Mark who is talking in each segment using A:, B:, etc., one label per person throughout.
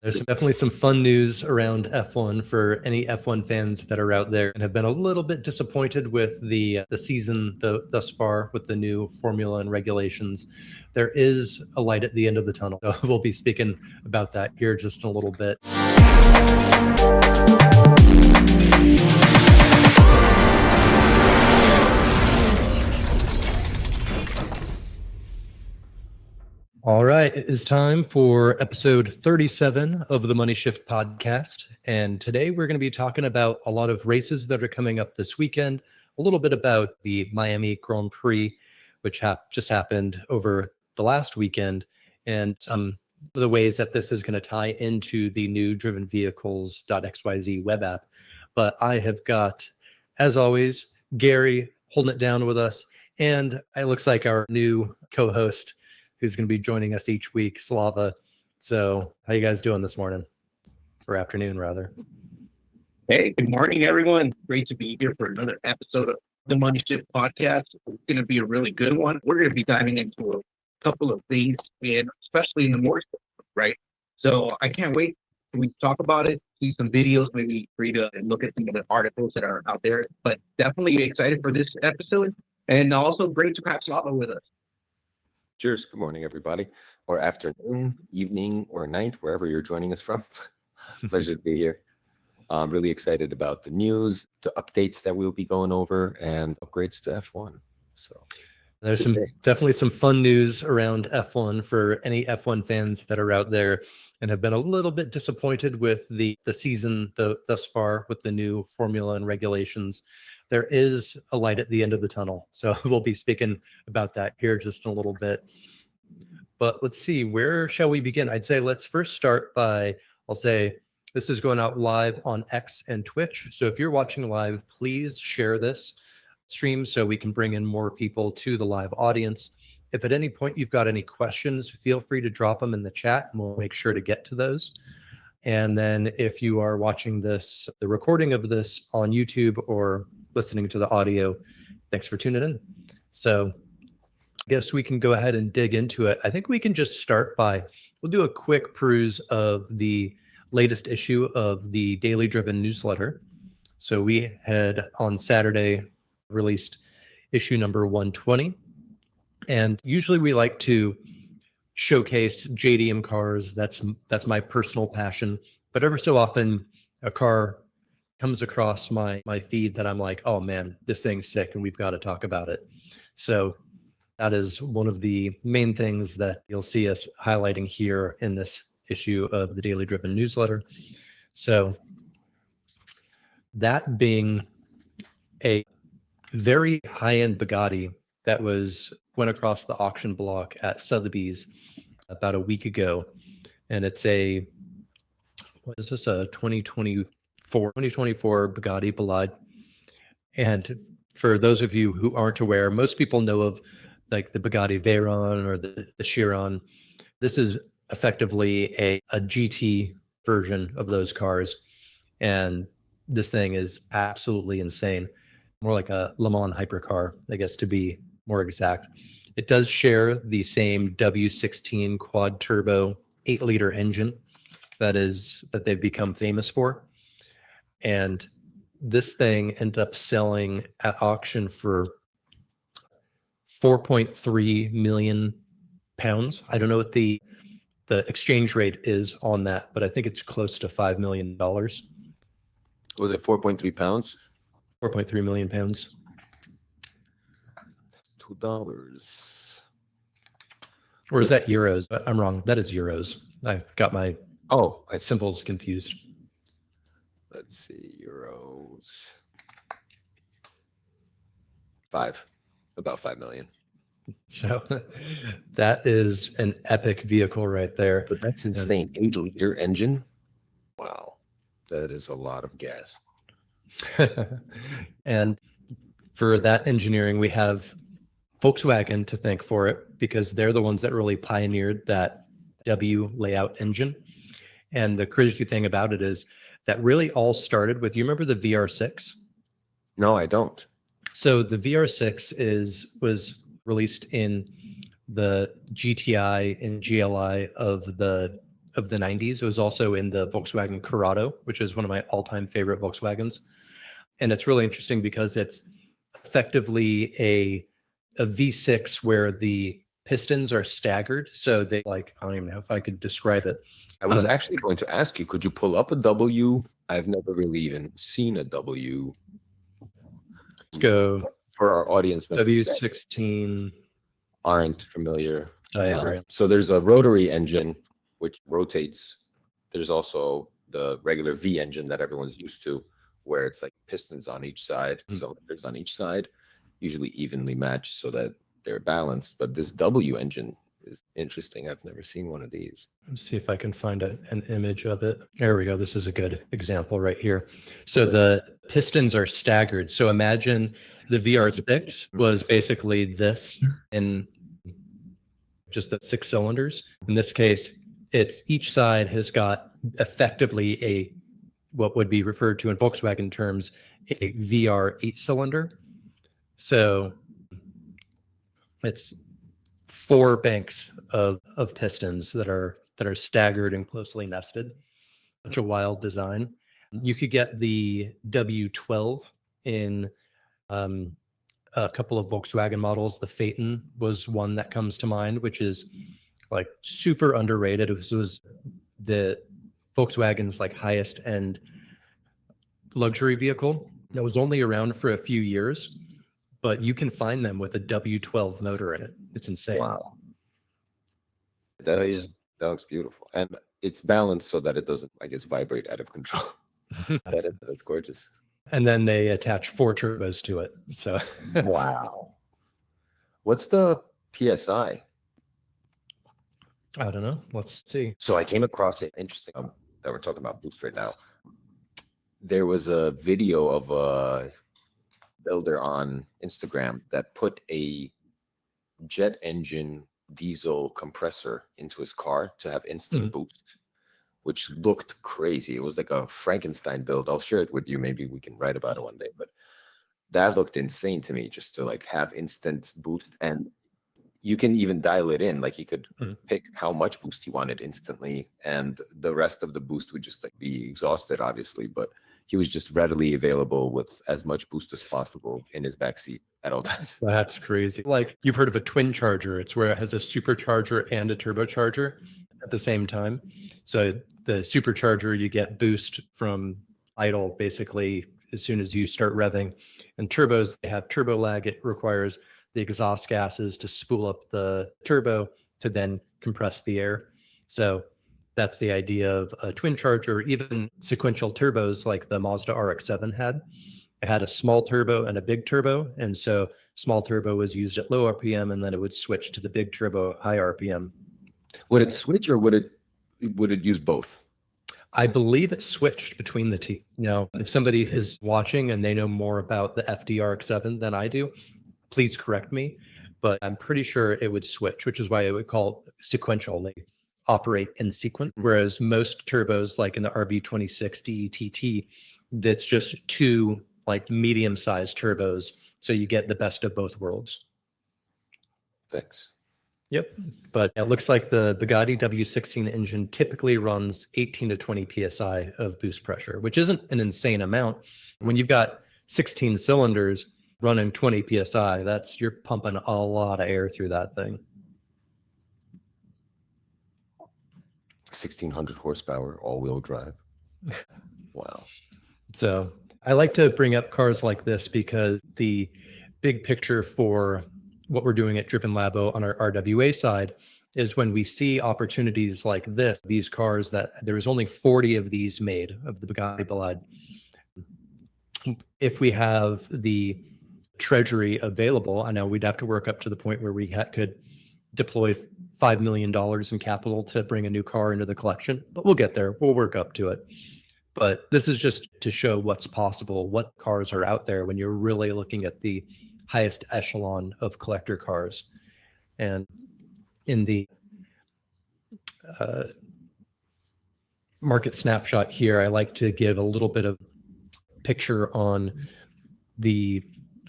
A: There's definitely some fun news around F1 for any F1 fans that are out there and have been a little bit disappointed with the season thus far with the new formula and regulations. There is a light at the end of the tunnel. So we'll be speaking about that here just in a little bit. All right, it is time for episode 37 of the Money Shift podcast. And today we're going to be talking about a lot of races that are coming up this weekend, a little bit about the Miami Grand Prix, which just happened over the last weekend, and some of the ways that this is going to tie into the new drivenvehicles.xyz web app. But I have got, as always, Gary holding it down with us, and it looks like our new co-host who's going to be joining us each week, Slava. So how you guys doing this morning? Or afternoon, rather.
B: Hey, good morning, everyone. Great to be here for another episode of the Money Shift podcast. It's going to be a really good one. We're going to be diving into a couple of things, and especially in the motorsport, right? So I can't wait. We talk about it, see some videos, maybe read and look at some of the articles that are out there. But definitely excited for this episode, and also great to have Slava with us.
C: Cheers. Good morning, everybody, or afternoon, evening, or night, wherever you're joining us from. Pleasure to be here. I'm really excited about the news, the updates that we'll be going over, and upgrades to F1. So
A: there's definitely some fun news around F1 for any F1 fans that are out there and have been a little bit disappointed with the season thus far with the new formula and regulations. There is a light at the end of the tunnel. So we'll be speaking about that here just in a little bit. But let's see, where shall we begin? I'd say let's first start by, I'll say this is going out live on X and Twitch. So if you're watching live, please share this stream so we can bring in more people to the live audience. If at any point you've got any questions, feel free to drop them in the chat and we'll make sure to get to those. And then if you are watching this, the recording of this on YouTube or listening to the audio, thanks for tuning in. So I guess we can go ahead and dig into it. I think we can just start by, we'll do a quick peruse of the latest issue of the Daily Driven newsletter. So we had on Saturday released issue number 120. And usually we like to showcase JDM cars. That's my personal passion. But ever so often a car comes across my feed that I'm like, oh man, this thing's sick and we've got to talk about it. So that is one of the main things that you'll see us highlighting here in this issue of the Daily Driven newsletter. So that being a very high-end Bugatti that went across the auction block at Sotheby's about a week ago. And it's a 2024 Bugatti Bolide. And for those of you who aren't aware, most people know of like the Bugatti Veyron or the Chiron. This is effectively a GT version of those cars. And this thing is absolutely insane. More like a Le Mans hypercar, I guess, to be more exact. It does share the same W16 quad turbo 8-liter engine that they've become famous for. And this thing ended up selling at auction for 4.3 million pounds. I don't know what the exchange rate is on that, but I think it's close to $5 million.
C: was it 4.3 pounds?
A: 4.3 million pounds.
C: $2.
A: Or is that euros? I'm wrong. That is euros. I got my symbols confused.
C: Let's see, euros. About 5 million.
A: So that is an epic vehicle right there.
C: But that's insane. 8-liter engine. Wow. That is a lot of gas.
A: And for that engineering, we have Volkswagen to thank for it because they're the ones that really pioneered that W layout engine. And the crazy thing about it is that really all started with, you remember the VR6?
C: No, I don't.
A: So the VR6 was released in the GTI and GLI of the of the 90s. It was also in the Volkswagen Corrado, which is one of my all-time favorite Volkswagens. And it's really interesting because it's effectively a V6 where the pistons are staggered. So they like, I don't even know if I could describe it.
C: I was actually going to ask you, could you pull up a W? I've never really even seen a W.
A: Let's go
C: For our audience members that
A: W16
C: aren't familiar.
A: diagram.
C: So there's a rotary engine which rotates. There's also the regular V engine that everyone's used to, where it's like pistons on each side, cylinders on each side, usually evenly matched so that they're balanced. But this W engine is interesting. I've never seen one of these.
A: Let's see if I can find an image of it. There we go. This is a good example right here. So the pistons are staggered. So imagine the VR6 was basically this in just the 6 cylinders. In this case, it's each side has got effectively a what would be referred to in Volkswagen terms a VR 8-cylinder. So it's 4 banks of pistons that are staggered and closely nested. Such a wild design. You could get the W12 in a couple of Volkswagen models. The Phaeton was one that comes to mind, which is like super underrated. It was the Volkswagen's like highest end luxury vehicle that was only around for a few years, but you can find them with a W12 motor in it. It's insane.
C: Wow. That looks beautiful. And it's balanced so that it doesn't, I guess, vibrate out of control. That's gorgeous.
A: And then they attach 4 turbos to it. So
C: wow. What's the PSI?
A: I don't know. Let's see.
C: So I came across it interesting that we're talking about boost right now. There was a video of a builder on Instagram that put a jet engine diesel compressor into his car to have instant boost, which looked crazy. It was like a Frankenstein build. I'll share it with you. Maybe we can write about it one day, but that looked insane to me, just to like have instant boost. And you can even dial it in. Like you could pick how much boost you wanted instantly, and the rest of the boost would just like be exhausted, obviously, but he was just readily available with as much boost as possible in his backseat at all times.
A: That's crazy. Like you've heard of a twin charger. It's where it has a supercharger and a turbocharger at the same time. So the supercharger, you get boost from idle basically as soon as you start revving. And turbos, they have turbo lag. It requires the exhaust gases to spool up the turbo to then compress the air. So that's the idea of a twin charger. Even sequential turbos like the Mazda RX-7 had. It had a small turbo and a big turbo. And so small turbo was used at low RPM, and then it would switch to the big turbo at high RPM.
C: Would it switch, or would it use both?
A: I believe it switched between the two. Now, if somebody is watching and they know more about the FDRX7 than I do, please correct me. But I'm pretty sure it would switch, which is why I would call it sequential. They operate in sequence, whereas most turbos, like in the RB26 DETT, that's just 2 like medium-sized turbos. So you get the best of both worlds.
C: Thanks.
A: Yep. But it looks like the Bugatti W16 engine typically runs 18 to 20 PSI of boost pressure, which isn't an insane amount. When you've got 16 cylinders running 20 PSI, you're pumping a lot of air through that thing.
C: 1,600 horsepower, all-wheel drive. Wow.
A: So I like to bring up cars like this because the big picture for what we're doing at Driven Labo on our RWA side is when we see opportunities like this, these cars that there's only 40 of these made of the Bugatti Bolide. If we have the treasury available, I know we'd have to work up to the point where we could deploy $5 million in capital to bring a new car into the collection, but we'll get there. We'll work up to it. But this is just to show what's possible, what cars are out there when you're really looking at the highest echelon of collector cars. And in the market snapshot here, I like to give a little bit of picture on the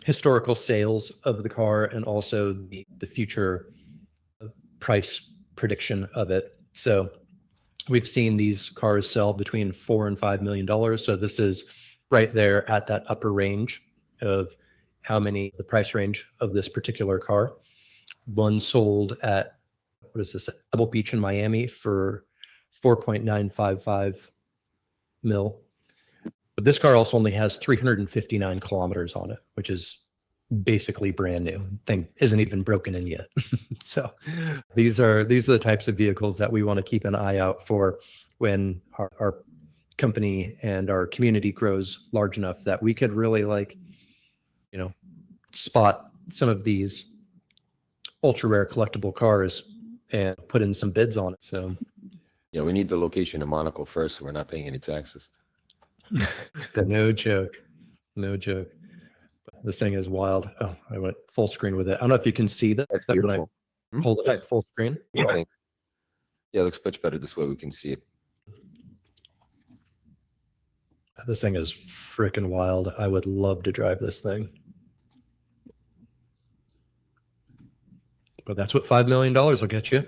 A: historical sales of the car and also the future price prediction of it. So we've seen these cars sell between $4 and $5 million. So this is right there at that upper range of the price range of this particular car. One sold at, what is this, Pebble Beach in Miami for 4.955 mil. But this car also only has 359 kilometers on it, which is basically brand new. Thing isn't even broken in yet. So these are the types of vehicles that we want to keep an eye out for when our company and our community grows large enough that we could really spot some of these ultra rare collectible cars and put in some bids on it. So
C: Yeah, we need the location in Monaco first, so we're not paying any taxes.
A: no joke. But this thing is wild. Oh, I went full screen with it. I don't know if you can see that.
C: That's
A: when I
C: beautiful.
A: hold it at full screen.
C: Yeah, it looks much better this way. We can see it.
A: This thing is freaking wild. I would love to drive this thing. But that's what $5 million will get you.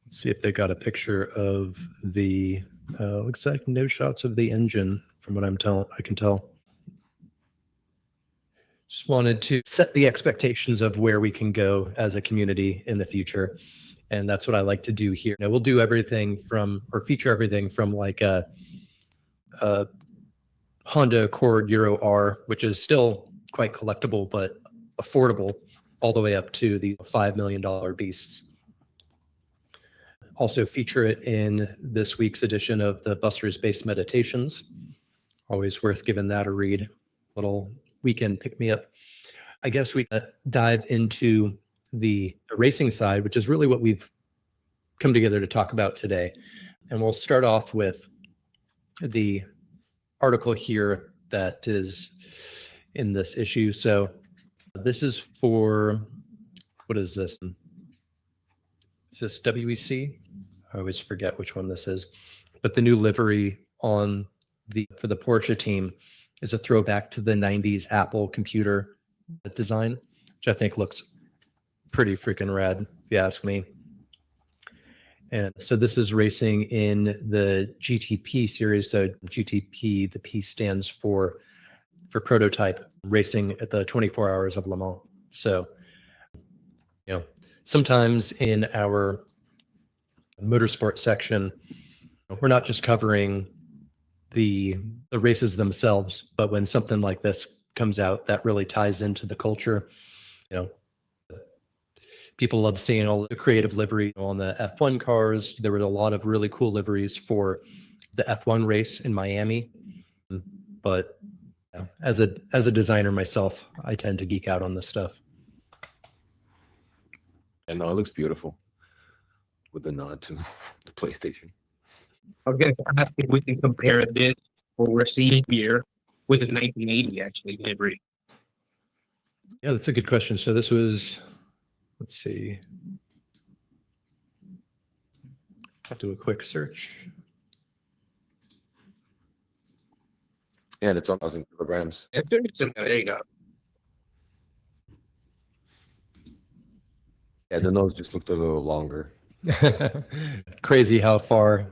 A: Let's see if they got a picture of the, looks like no shots of the engine from what I can tell. Just wanted to set the expectations of where we can go as a community in the future. And that's what I like to do here. Now, we'll do everything feature everything from like a Honda Accord Euro R, which is still quite collectible, but affordable, all the way up to the $5 million beasts. Also feature it in this week's edition of the Buster's Base Meditations. Always worth giving that a read. Little weekend pick-me-up. I guess we dive into the racing side, which is really what we've come together to talk about today. And we'll start off with the article here that is in this issue. So this is for, what is this? Is this WEC? I always forget which one this is. But the new livery for the Porsche team is a throwback to the 90s Apple computer design, which I think looks pretty freaking rad, if you ask me. And so this is racing in the GTP series. So GTP, the P stands for prototype, racing at the 24 Hours of Le Mans. So, sometimes in our motorsport section, we're not just covering the races themselves, but when something like this comes out that really ties into the culture, people love seeing all the creative livery on the F1 cars. There was a lot of really cool liveries for the F1 race in Miami. But as a designer myself, I tend to geek out on this stuff.
C: And no, it looks beautiful with the nod to the PlayStation.
B: I was going to ask if we can compare this, what we're seeing here, with the 1980 actually livery.
A: Yeah, that's a good question. So this was, let's see. I'll do a quick search.
C: Yeah, and it's 1,000 kilograms.
B: There you go.
C: Yeah, the nose just looked a little longer.
A: Crazy how far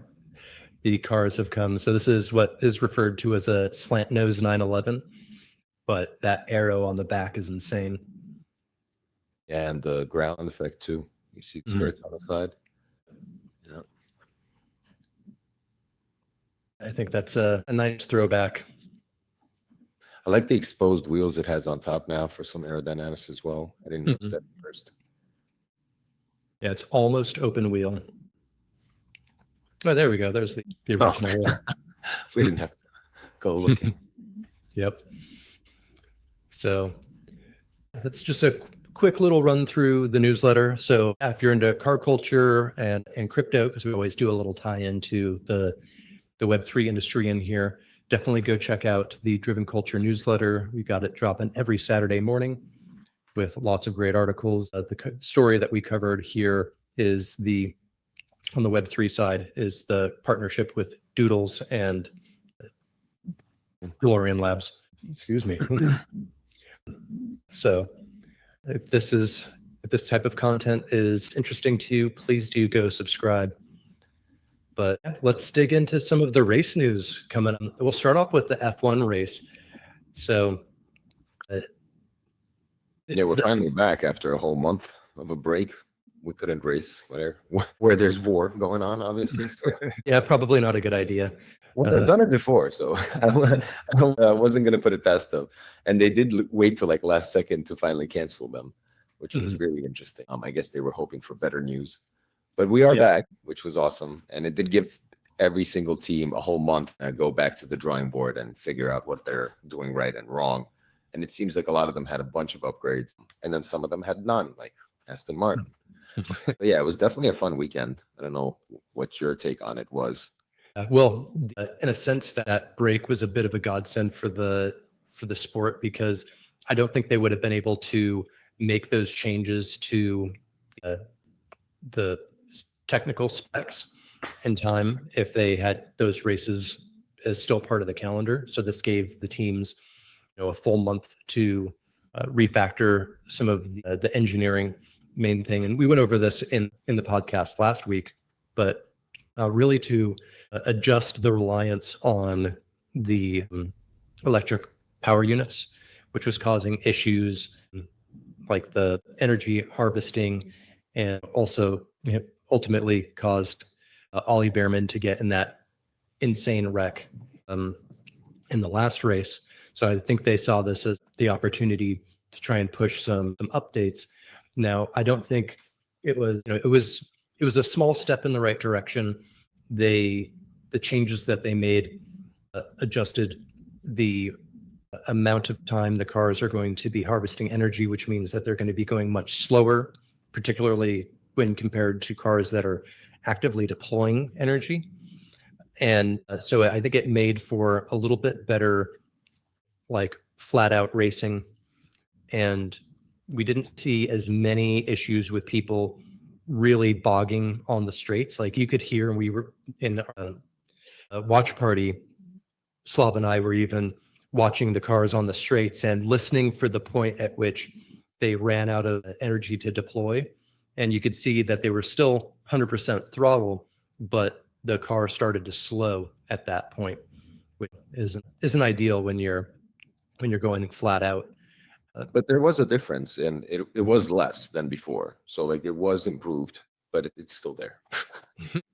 A: the cars have come. So this is what is referred to as a slant nose 911, but that arrow on the back is insane.
C: Yeah, and the ground effect too. You see the skirts on the side. Yeah.
A: I think that's a nice throwback.
C: I like the exposed wheels it has on top now for some aerodynamics as well. I didn't notice that at first.
A: Yeah, it's almost open wheel. Oh, there we go. There's the original wheel.
C: We didn't have to go looking.
A: Yep. So that's just a quick little run through the newsletter. So if you're into car culture and crypto, because we always do a little tie into the Web3 industry in here, definitely go check out the Driven Culture newsletter. We got it dropping every Saturday morning with lots of great articles. The story that we covered here is on the Web3 side is the partnership with Doodles and DeLorean Labs. Excuse me. So if this is if this type of content is interesting to you, please do go subscribe. But let's dig into some of the race news coming up. We'll start off with the F1 race. So,
C: we're finally back after a whole month of a break. We couldn't race where there's war going on, obviously. So.
A: Yeah, probably not a good idea.
C: Well, they've done it before, so I wasn't going to put it past them. And they did wait till like last second to finally cancel them, which was really interesting. I guess they were hoping for better news. But we are back, which was awesome. And it did give every single team a whole month to go back to the drawing board and figure out what they're doing right and wrong. And it seems like a lot of them had a bunch of upgrades, and then some of them had none, like Aston Martin. But yeah, it was definitely a fun weekend. I don't know what your take on it was.
A: Well, in a sense, that break was a bit of a godsend for the sport, because I don't think they would have been able to make those changes to the technical specs in time if they had those races as still part of the calendar. So this gave the teams, a full month to refactor some of the engineering main thing. And we went over this in the podcast last week, but really to adjust the reliance on the electric power units, which was causing issues like the energy harvesting, and also ultimately caused Ollie Behrman to get in that insane wreck in the last race. So I think they saw this as the opportunity to try and push some updates. Now, I don't think it was, it was a small step in the right direction. The changes that they made adjusted the amount of time the cars are going to be harvesting energy, which means that they're going to be going much slower, particularly when compared to cars that are actively deploying energy. And so I think it made for a little bit better, like flat out racing. And we didn't see as many issues with people really bogging on the straights. Like you could hear, we were in a watch party, Slav and I were even watching the cars on the straights and listening for the point at which they ran out of energy to deploy. And you could see that they were still 100% throttle, but the car started to slow at that point, which isn't ideal when you're going flat out.
C: But there was a difference, and it was less than before. So like it was improved, but it's still there.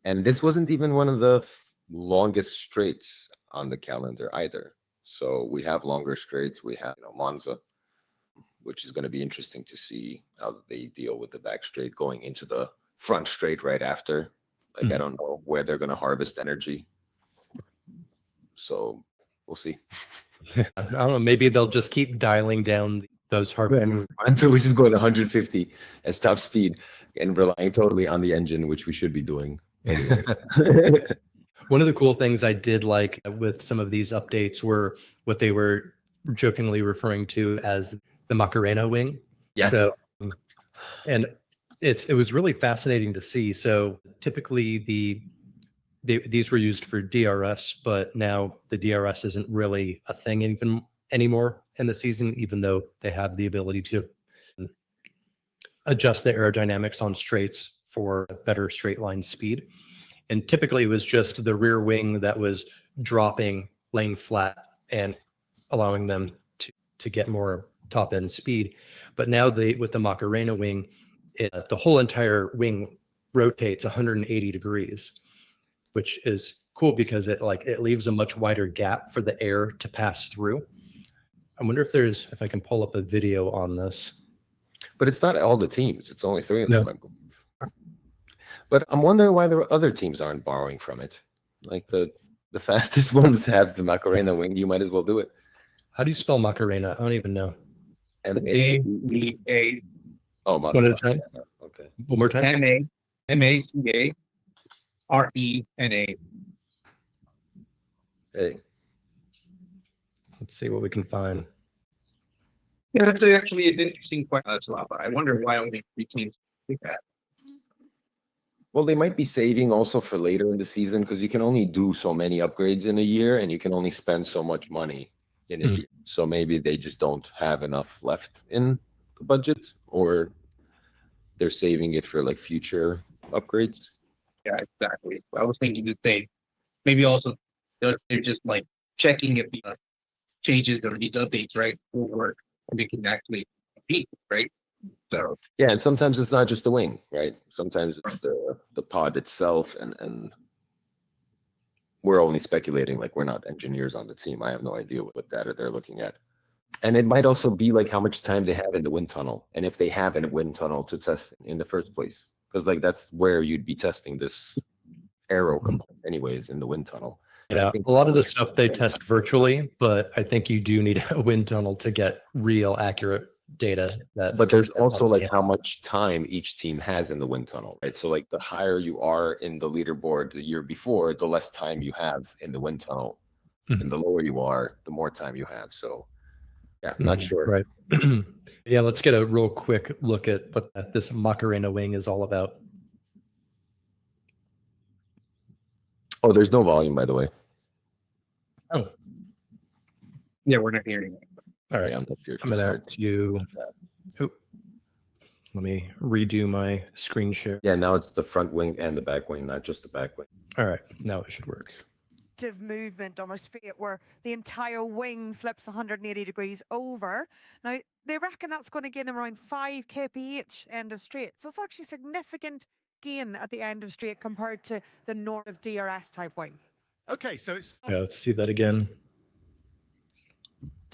C: And this wasn't even one of the longest straights on the calendar either. So we have longer straights. We have Monza, which is going to be interesting to see how they deal with the back straight going into the front straight right after. Like I don't know where they're going to harvest energy. So we'll see.
A: I don't know. Maybe they'll just keep dialing down those harvest
C: until we just go at 150 as top speed and relying totally on the engine, which we should be doing anyway.
A: One of the cool things I did like with some of these updates were what they were jokingly referring to as the Macarena wing.
C: Yeah.
A: So, and it was really fascinating to see. So typically these were used for DRS, but now the DRS isn't really a thing even anymore in the season, even though they have the ability to adjust the aerodynamics on straights for better straight line speed. And typically it was just the rear wing that was dropping, laying flat, and allowing them to get more top end speed. But now with the Macarena wing, the whole entire wing rotates 180 degrees, which is cool because it leaves a much wider gap for the air to pass through. I wonder if I can pull up a video on this.
C: But it's not all the teams. It's only 3 of them, I believe. But I'm wondering why the other teams aren't borrowing from it. Like the fastest ones have the Macarena wing. You might as well do it.
A: How do you spell Macarena? I don't even know.
B: M-A-C-A.
C: Oh,
A: One at a time.
C: Okay.
A: One more time.
B: M-A-C-A-R-E-N-A.
C: Hey.
A: Let's see what we can find.
B: Yeah, that's actually an interesting question as well, but I wonder why only 3 teams do that.
C: Well, they might be saving also for later in the season because you can only do so many upgrades in a year and you can only spend so much money in a year. So maybe they just don't have enough left in the budget, or they're saving it for like future upgrades.
B: Yeah, exactly. I was thinking the same. Maybe also they're just like checking if the changes or these updates, right, will work and they can actually compete, right? So
C: Yeah, and sometimes it's not just the wing, right? Sometimes it's the pod itself, and we're only speculating. Like, we're not engineers on the team. I have no idea what data they're looking at. And it might also be like how much time they have in the wind tunnel, and if they have a wind tunnel to test in the first place, because like that's where you'd be testing this aero component anyways, in the wind tunnel. And I
A: Yeah,
C: think
A: a lot of the stuff they test virtually, but I think you do need a wind tunnel to get real accurate data.
C: But there's also like how much time each team has in the wind tunnel, right? So like the higher you are in the leaderboard the year before, the less time you have in the wind tunnel. And the lower you are, the more time you have. So yeah, I'm not sure.
A: Right. Yeah, let's get a real quick look at what this Macarena wing is all about.
C: Oh, there's no volume, by the way.
A: Oh,
B: yeah, we're not hearing it.
A: all right.
C: Yeah, I'm not sure if
A: I'm
C: you
A: gonna
C: started.
A: have to. Oh, let me redo my screen share.
C: Yeah, now it's the front wing and the back wing, not just the back wing.
A: All right, now it should work.
D: Movement on a straight where the entire wing flips 180 degrees over. Now, they reckon that's going to gain them around 5 kph end of straight. So it's actually significant gain at the end of straight compared to the north of DRS type wing.
E: Okay, so it's
A: Yeah, let's see that again.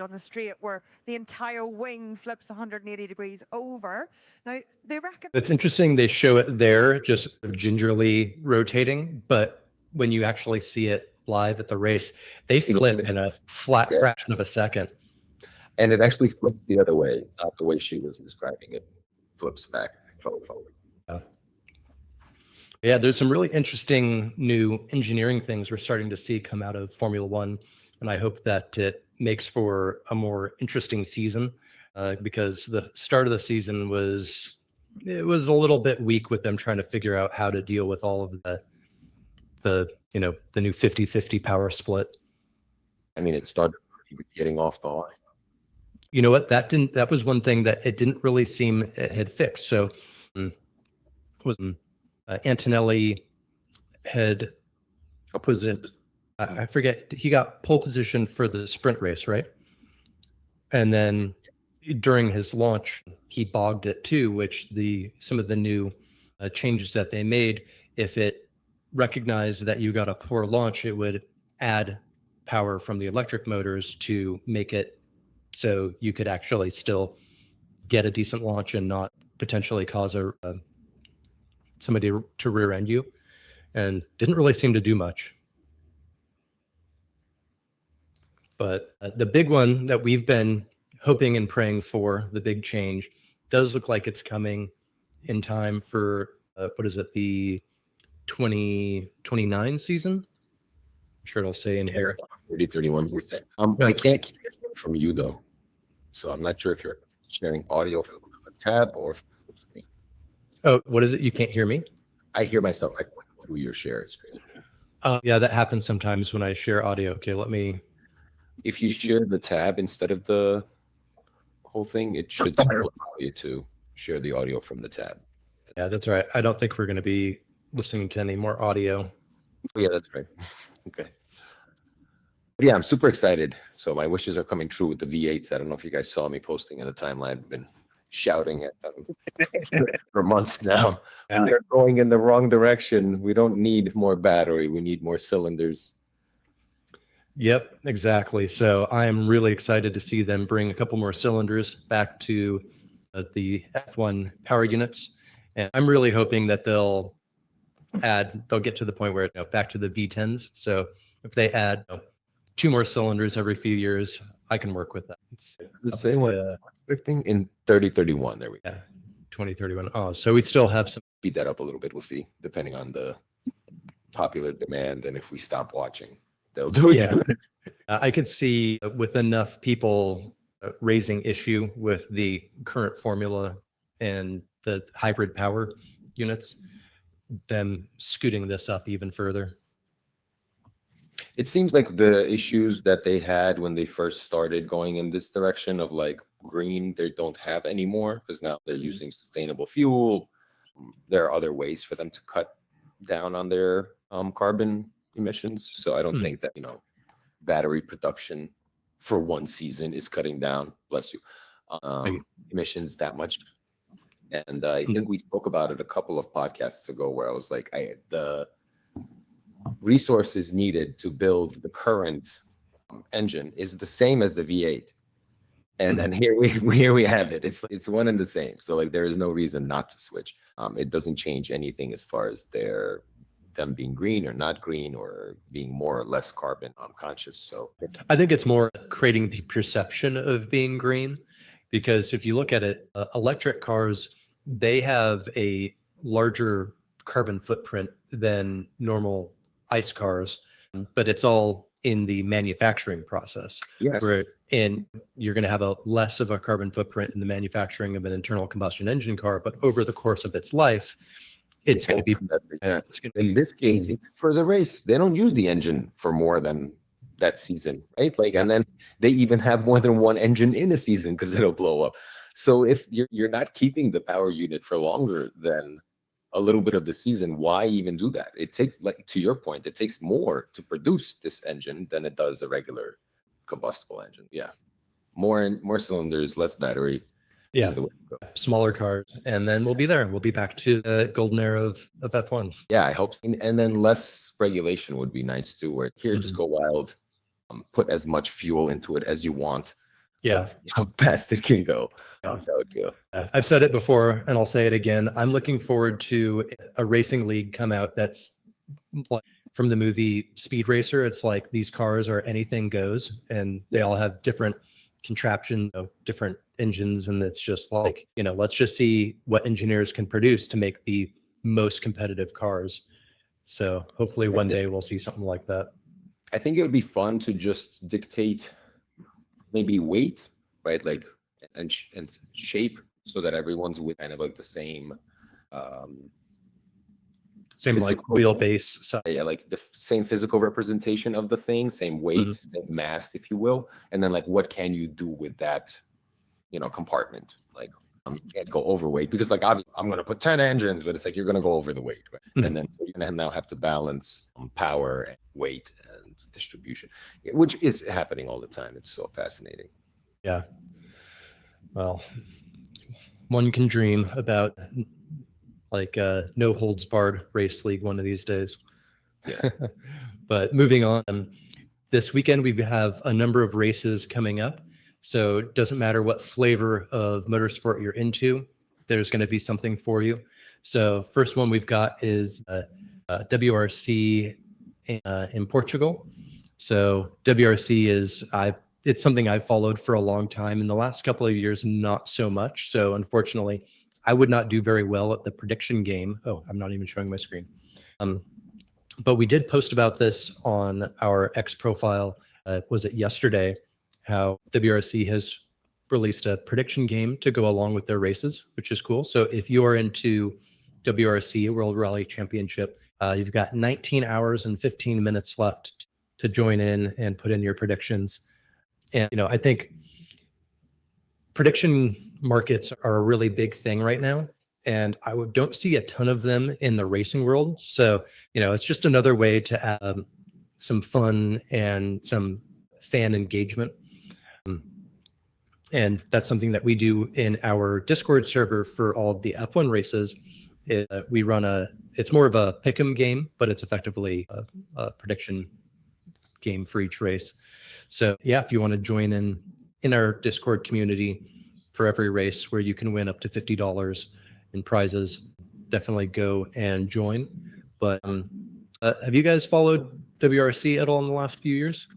D: On the straight where the entire wing flips 180 degrees over. Now, they reckon
A: It's interesting they show it there just gingerly rotating, but when you actually see it live at the race, they flip in a flat fraction of a second.
C: And it actually flips the other way, not the way she was describing it. Flips back, forward.
A: Yeah, there's some really interesting new engineering things we're starting to see come out of Formula One, and I hope that it makes for a more interesting season, because the start of the season was a little bit weak with them trying to figure out how to deal with all of the new 50-50 power split.
C: I mean, it started getting off the line.
A: You know what? That was one thing that it didn't really seem it had fixed. So was Antonelli I forget, he got pole position for the sprint race, right? And then during his launch, he bogged it too, which some of the new changes that they made, if it recognized that you got a poor launch, it would add power from the electric motors to make it so you could actually still get a decent launch and not potentially cause somebody to rear end you. And didn't really seem to do much. But the big one that we've been hoping and praying for, the big change, does look like it's coming in time for, the 2029 season? I'm sure it'll say in here.
C: 30-31%. I can't hear from you, though. So I'm not sure if you're sharing audio from a tab or from me.
A: Oh, what is it? You can't hear me?
C: I hear myself like through your share screen.
A: Yeah, that happens sometimes when I share audio. Okay, let me...
C: If you share the tab instead of the whole thing, it should allow you to share the audio from the tab.
A: Yeah, that's right. I don't think we're going to be listening to any more audio.
C: Oh, yeah, that's right. Okay. But yeah, I'm super excited. So my wishes are coming true with the V8s. I don't know if you guys saw me posting in the timeline. I've been shouting at them for months now.
B: Yeah.
C: They're going in the wrong direction. We don't need more battery. We need more cylinders.
A: Yep, exactly. So I am really excited to see them bring a couple more cylinders back to the F1 power units. And I'm really hoping that they'll get to the point where, back to the V10s. So if they add 2 more cylinders every few years, I can work with that.
C: The same way. In 3031, there we go.
A: Yeah, 2031. Oh, so we still have some.
C: Beat that up a little bit. We'll see, depending on the popular demand and if we stop watching. They'll do it.
A: Yeah. I could see with enough people raising issue with the current formula and the hybrid power units, them scooting this up even further.
C: It seems like the issues that they had when they first started going in this direction of like green, they don't have anymore because now they're using sustainable fuel. there are other ways for them to cut down on their carbon emissions. So I don't think that, battery production for one season is cutting down, bless you, emissions that much. And I think we spoke about it a couple of podcasts ago where I was like, the resources needed to build the current engine is the same as the V8. And here we have it. It's one and the same. So like there is no reason not to switch. It doesn't change anything as far as them being green or not green or being more or less carbon conscious. So
A: I think it's more creating the perception of being green, because if you look at it, electric cars, they have a larger carbon footprint than normal ICE cars, but it's all in the manufacturing process.
C: yes,
A: And you're going to have a less of a carbon footprint in the manufacturing of an internal combustion engine car, but over the course of its life, it's going to be. It's going to
C: in this case, it's for the race. They don't use the engine for more than that season, right? Like, and then they even have more than one engine in a season because it'll blow up. So if you're not keeping the power unit for longer than a little bit of the season, why even do that? It takes, like to your point, it takes more to produce this engine than it does a regular combustible engine. Yeah, more cylinders, less battery.
A: Yeah,
C: is the way to go.
A: smaller cars, and then we'll be there. We'll be back to the golden era of F1.
C: Yeah, I hope so. And then less regulation would be nice too, where here just go wild, put as much fuel into it as you want.
A: Yeah.
C: See how fast it can go.
A: Yeah.
C: That would go.
A: I've said it before and I'll say it again. I'm looking forward to a racing league come out that's like from the movie Speed Racer. It's like these cars are anything goes, and they all have different contraptions, different engines, and it's just like, let's just see what engineers can produce to make the most competitive cars. So hopefully one day we'll see something like that.
C: I think it would be fun to just dictate maybe weight, right? Like and shape, so that everyone's with kind of like the same
A: Same like
C: physical-
A: wheelbase. So,
C: yeah, like the same physical representation of the thing, same weight, same mass, if you will. And then like what can you do with that, compartment? Like you can't go overweight because like I'm going to put 10 engines, but it's like you're going to go over the weight, right? And then you're going to now have to balance power and weight and distribution, which is happening all the time. It's so fascinating.
A: yeah. Well, one can dream about like a no holds barred race league one of these days.
C: Yeah.
A: But moving on, this weekend we have a number of races coming up. So it doesn't matter what flavor of motorsport you're into, there's going to be something for you. So first one we've got is WRC in Portugal. So WRC is it's something I've followed for a long time. In the last couple of years, not so much. So unfortunately, I would not do very well at the prediction game. Oh, I'm not even showing my screen. But we did post about this on our X profile. Was it yesterday? How WRC has released a prediction game to go along with their races, which is cool. So if you are into WRC, World Rally Championship, you've got 19 hours and 15 minutes left to join in and put in your predictions. And, I think prediction markets are a really big thing right now. And I don't see a ton of them in the racing world. So, it's just another way to add some fun and some fan engagement. And that's something that we do in our Discord server for all of the F1 races. We run it's more of a pick'em game, but it's effectively a prediction game for each race. So yeah, if you want to join in our Discord community for every race where you can win up to $50 in prizes, definitely go and join. But have you guys followed WRC at all in the last few years?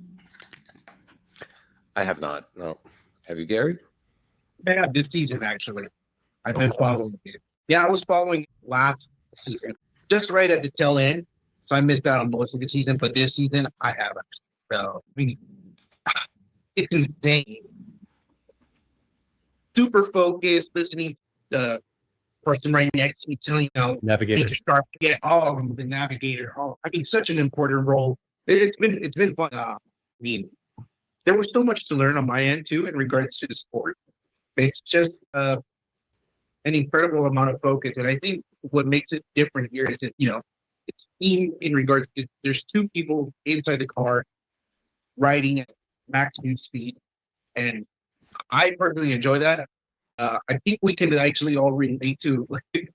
C: I have not. No. Have you, Gary?
B: Yeah, this season actually. I've been following it. Yeah, I was following last season, just right at the tail end. So I missed out on most of the season, but this season I haven't. So it's insane. Super focused, listening to the person right next to me telling
A: Navigator.
B: make it sharp. Yeah, the navigator. Such an important role. It's been fun. There was so much to learn on my end too in regards to the sport. It's just an incredible amount of focus, and I think what makes it different here is that, it's in regards to there's two people inside the car riding at maximum speed. And I personally enjoy that. I think we can actually all relate to,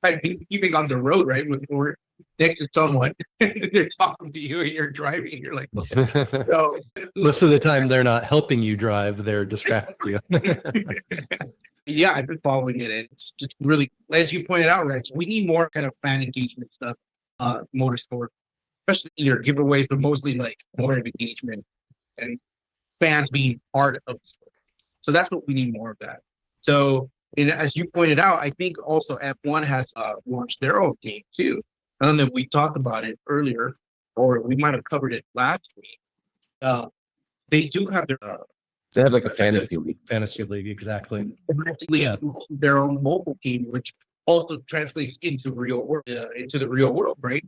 B: I mean, even on the road, right? When we're next to someone, they're talking to you and you're driving, you're like, so.
A: Most of the time, they're not helping you drive; they're distracting you.
B: Yeah, I've been following it. And it's just really, as you pointed out, right? We need more kind of fan engagement stuff, motorsport, especially either giveaways, but mostly like more of engagement and fans being part of the sport. So that's what we need more of that. So, and as you pointed out, I think also F1 has launched their own game too. I don't know if we talked about it earlier, or we might have covered it last week. They do have
C: They have like a fantasy league.
A: Fantasy league, exactly.
B: their own mobile game, which also translates into real world, into the real world, right?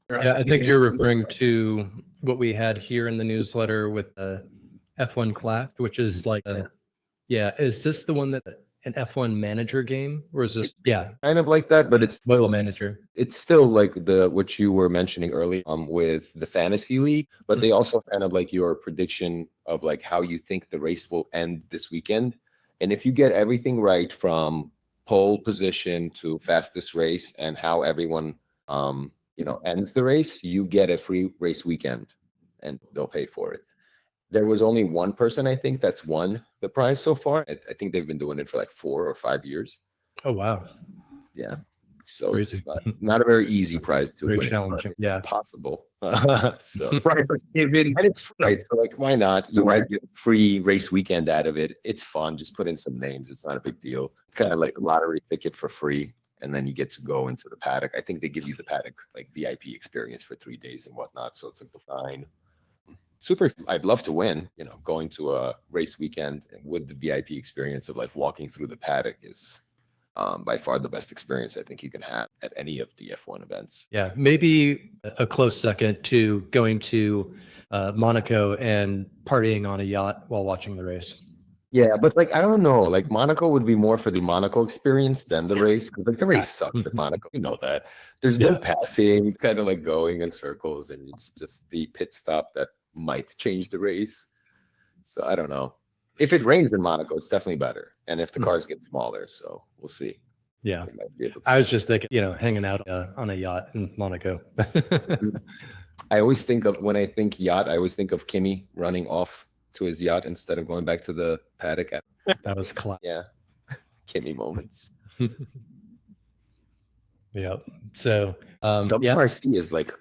A: Yeah, I think you're referring to what we had here in the newsletter with the F1 class, which is like is this the one that an F1 manager game, or is this
C: Kind of like that, but it's
A: Loyal Manager?
C: it's still like what you were mentioning earlier with the fantasy league, but they also kind of like your prediction of like how you think the race will end this weekend. And if you get everything right from pole position to fastest race and how everyone ends the race, you get a free race weekend and they'll pay for it. There was only one person, I think, that's won the prize so far. I think they've been doing it for like 4 or 5 years.
A: Oh wow,
C: Yeah. So
A: Crazy.
C: it's not a very easy prize to
A: very
C: win.
A: challenging. Yeah,
C: Possible. So
B: Right, but
C: and it's right. So like, why not? You might get a free race weekend out of it. It's fun. Just put in some names. It's not a big deal. It's kind of like a lottery ticket for free, and then you get to go into the paddock. I think they give you the paddock like VIP experience for 3 days and whatnot. So it's like the fine. Super. I'd love to win. Going to a race weekend with the VIP experience of like walking through the paddock is by far the best experience I think you can have at any of the F1 events.
A: yeah. Maybe a close second to going to Monaco and partying on a yacht while watching the race.
C: Yeah, but like I don't know, like Monaco would be more for the Monaco experience than the race, because like the race sucks at Monaco. You know that. There's no passing, kind of like going in circles, and it's just the pit stop that might change the race. So I don't know. If it rains in Monaco, it's definitely better, and if the cars get smaller, so we'll see.
A: Yeah,
C: They might be able to-
A: I was just thinking, hanging out on a yacht in Monaco.
C: I always think of when I think yacht, I always think of Kimi running off to his yacht instead of going back to the paddock.
A: That was class.
C: Yeah, Kimi moments.
A: Yeah. So
C: WRC is like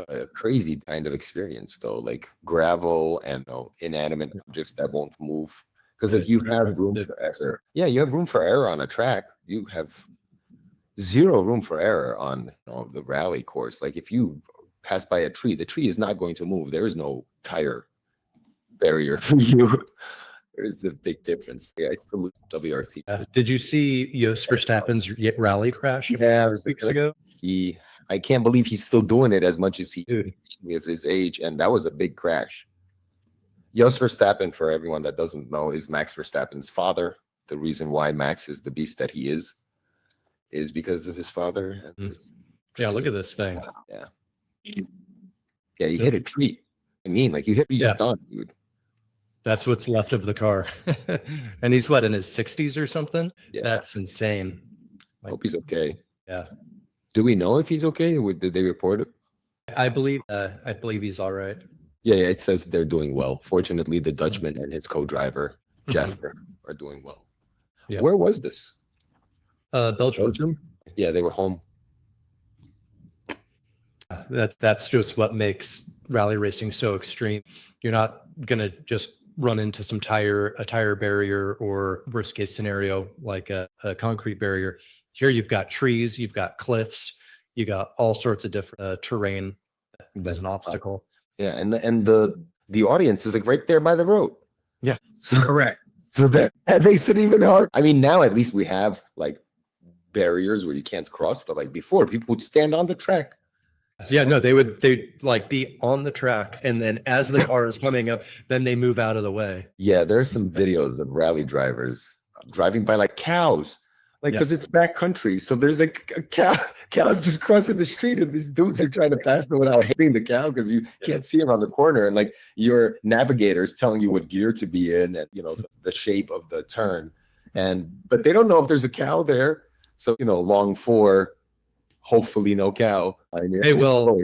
C: a crazy kind of experience, though, like gravel and inanimate objects that won't move. Because if you have room for error, you have room for error on a track. You have zero room for error on the rally course. Like if you pass by a tree, the tree is not going to move. There is no tire barrier for you. There's a big difference. I salute WRC.
A: Did you see Jos Verstappen's rally crash?
C: Yeah,
A: weeks ago.
C: I can't believe he's still doing it as much as he did with his age, and that was a big crash. Jos Verstappen, for everyone that doesn't know, is Max Verstappen's father. The reason why Max is the beast that he is because of his father.
A: Yeah, look at this thing.
C: Yeah, he hit a tree. I mean, like you hit done, dude.
A: That's what's left of the car. And he's in his 60s or something?
C: Yeah.
A: That's insane.
C: Hope he's okay.
A: Yeah.
C: Do we know if he's okay? Did they report it?
A: I believe he's all right.
C: Yeah, it says they're doing well. Fortunately, the Dutchman and his co-driver, Jasper, are doing well.
A: Yeah.
C: Where was this?
A: Belgium.
C: Yeah, they were home.
A: That's just what makes rally racing so extreme. You're not gonna just run into a tire barrier, or worst case scenario like a concrete barrier. Here you've got trees, you've got cliffs, you got all sorts of different terrain as an obstacle.
C: Yeah, and the audience is like right there by the road.
A: Yeah,
B: correct.
C: So that makes it even hard. I mean, now at least we have like barriers where you can't cross, but like before, people would stand on the track.
A: Yeah, no, they'd like be on the track, and then as the car is coming up, then they move out of the way.
C: Yeah, there's some videos of rally drivers driving by like cows. Like,
A: Yeah.
C: because it's back country, so there's like cows just crossing the street, and these dudes are trying to pass them without hitting the cow because you can't see around the corner, and like your navigator is telling you what gear to be in, and the shape of the turn, but they don't know if there's a cow there. So long four, hopefully no cow.
A: Hey, well,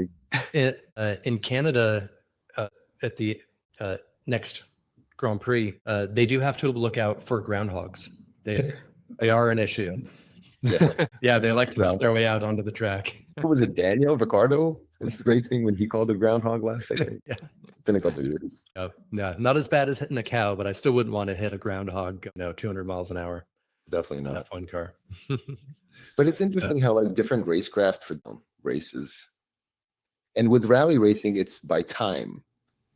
A: in Canada, at the next Grand Prix, they do have to look out for groundhogs. They are an issue.
C: Yeah.
A: Yeah, they like to make their way out onto the track.
C: What was it, Daniel Ricciardo was racing when he called a groundhog last day?
A: Yeah.
C: It's been a couple of years.
A: No, not as bad as hitting a cow, but I still wouldn't want to hit a groundhog, 200 miles an hour.
C: Definitely
A: in
C: not.
A: that one car.
C: But it's interesting how like different racecraft for races, and with rally racing, it's by time.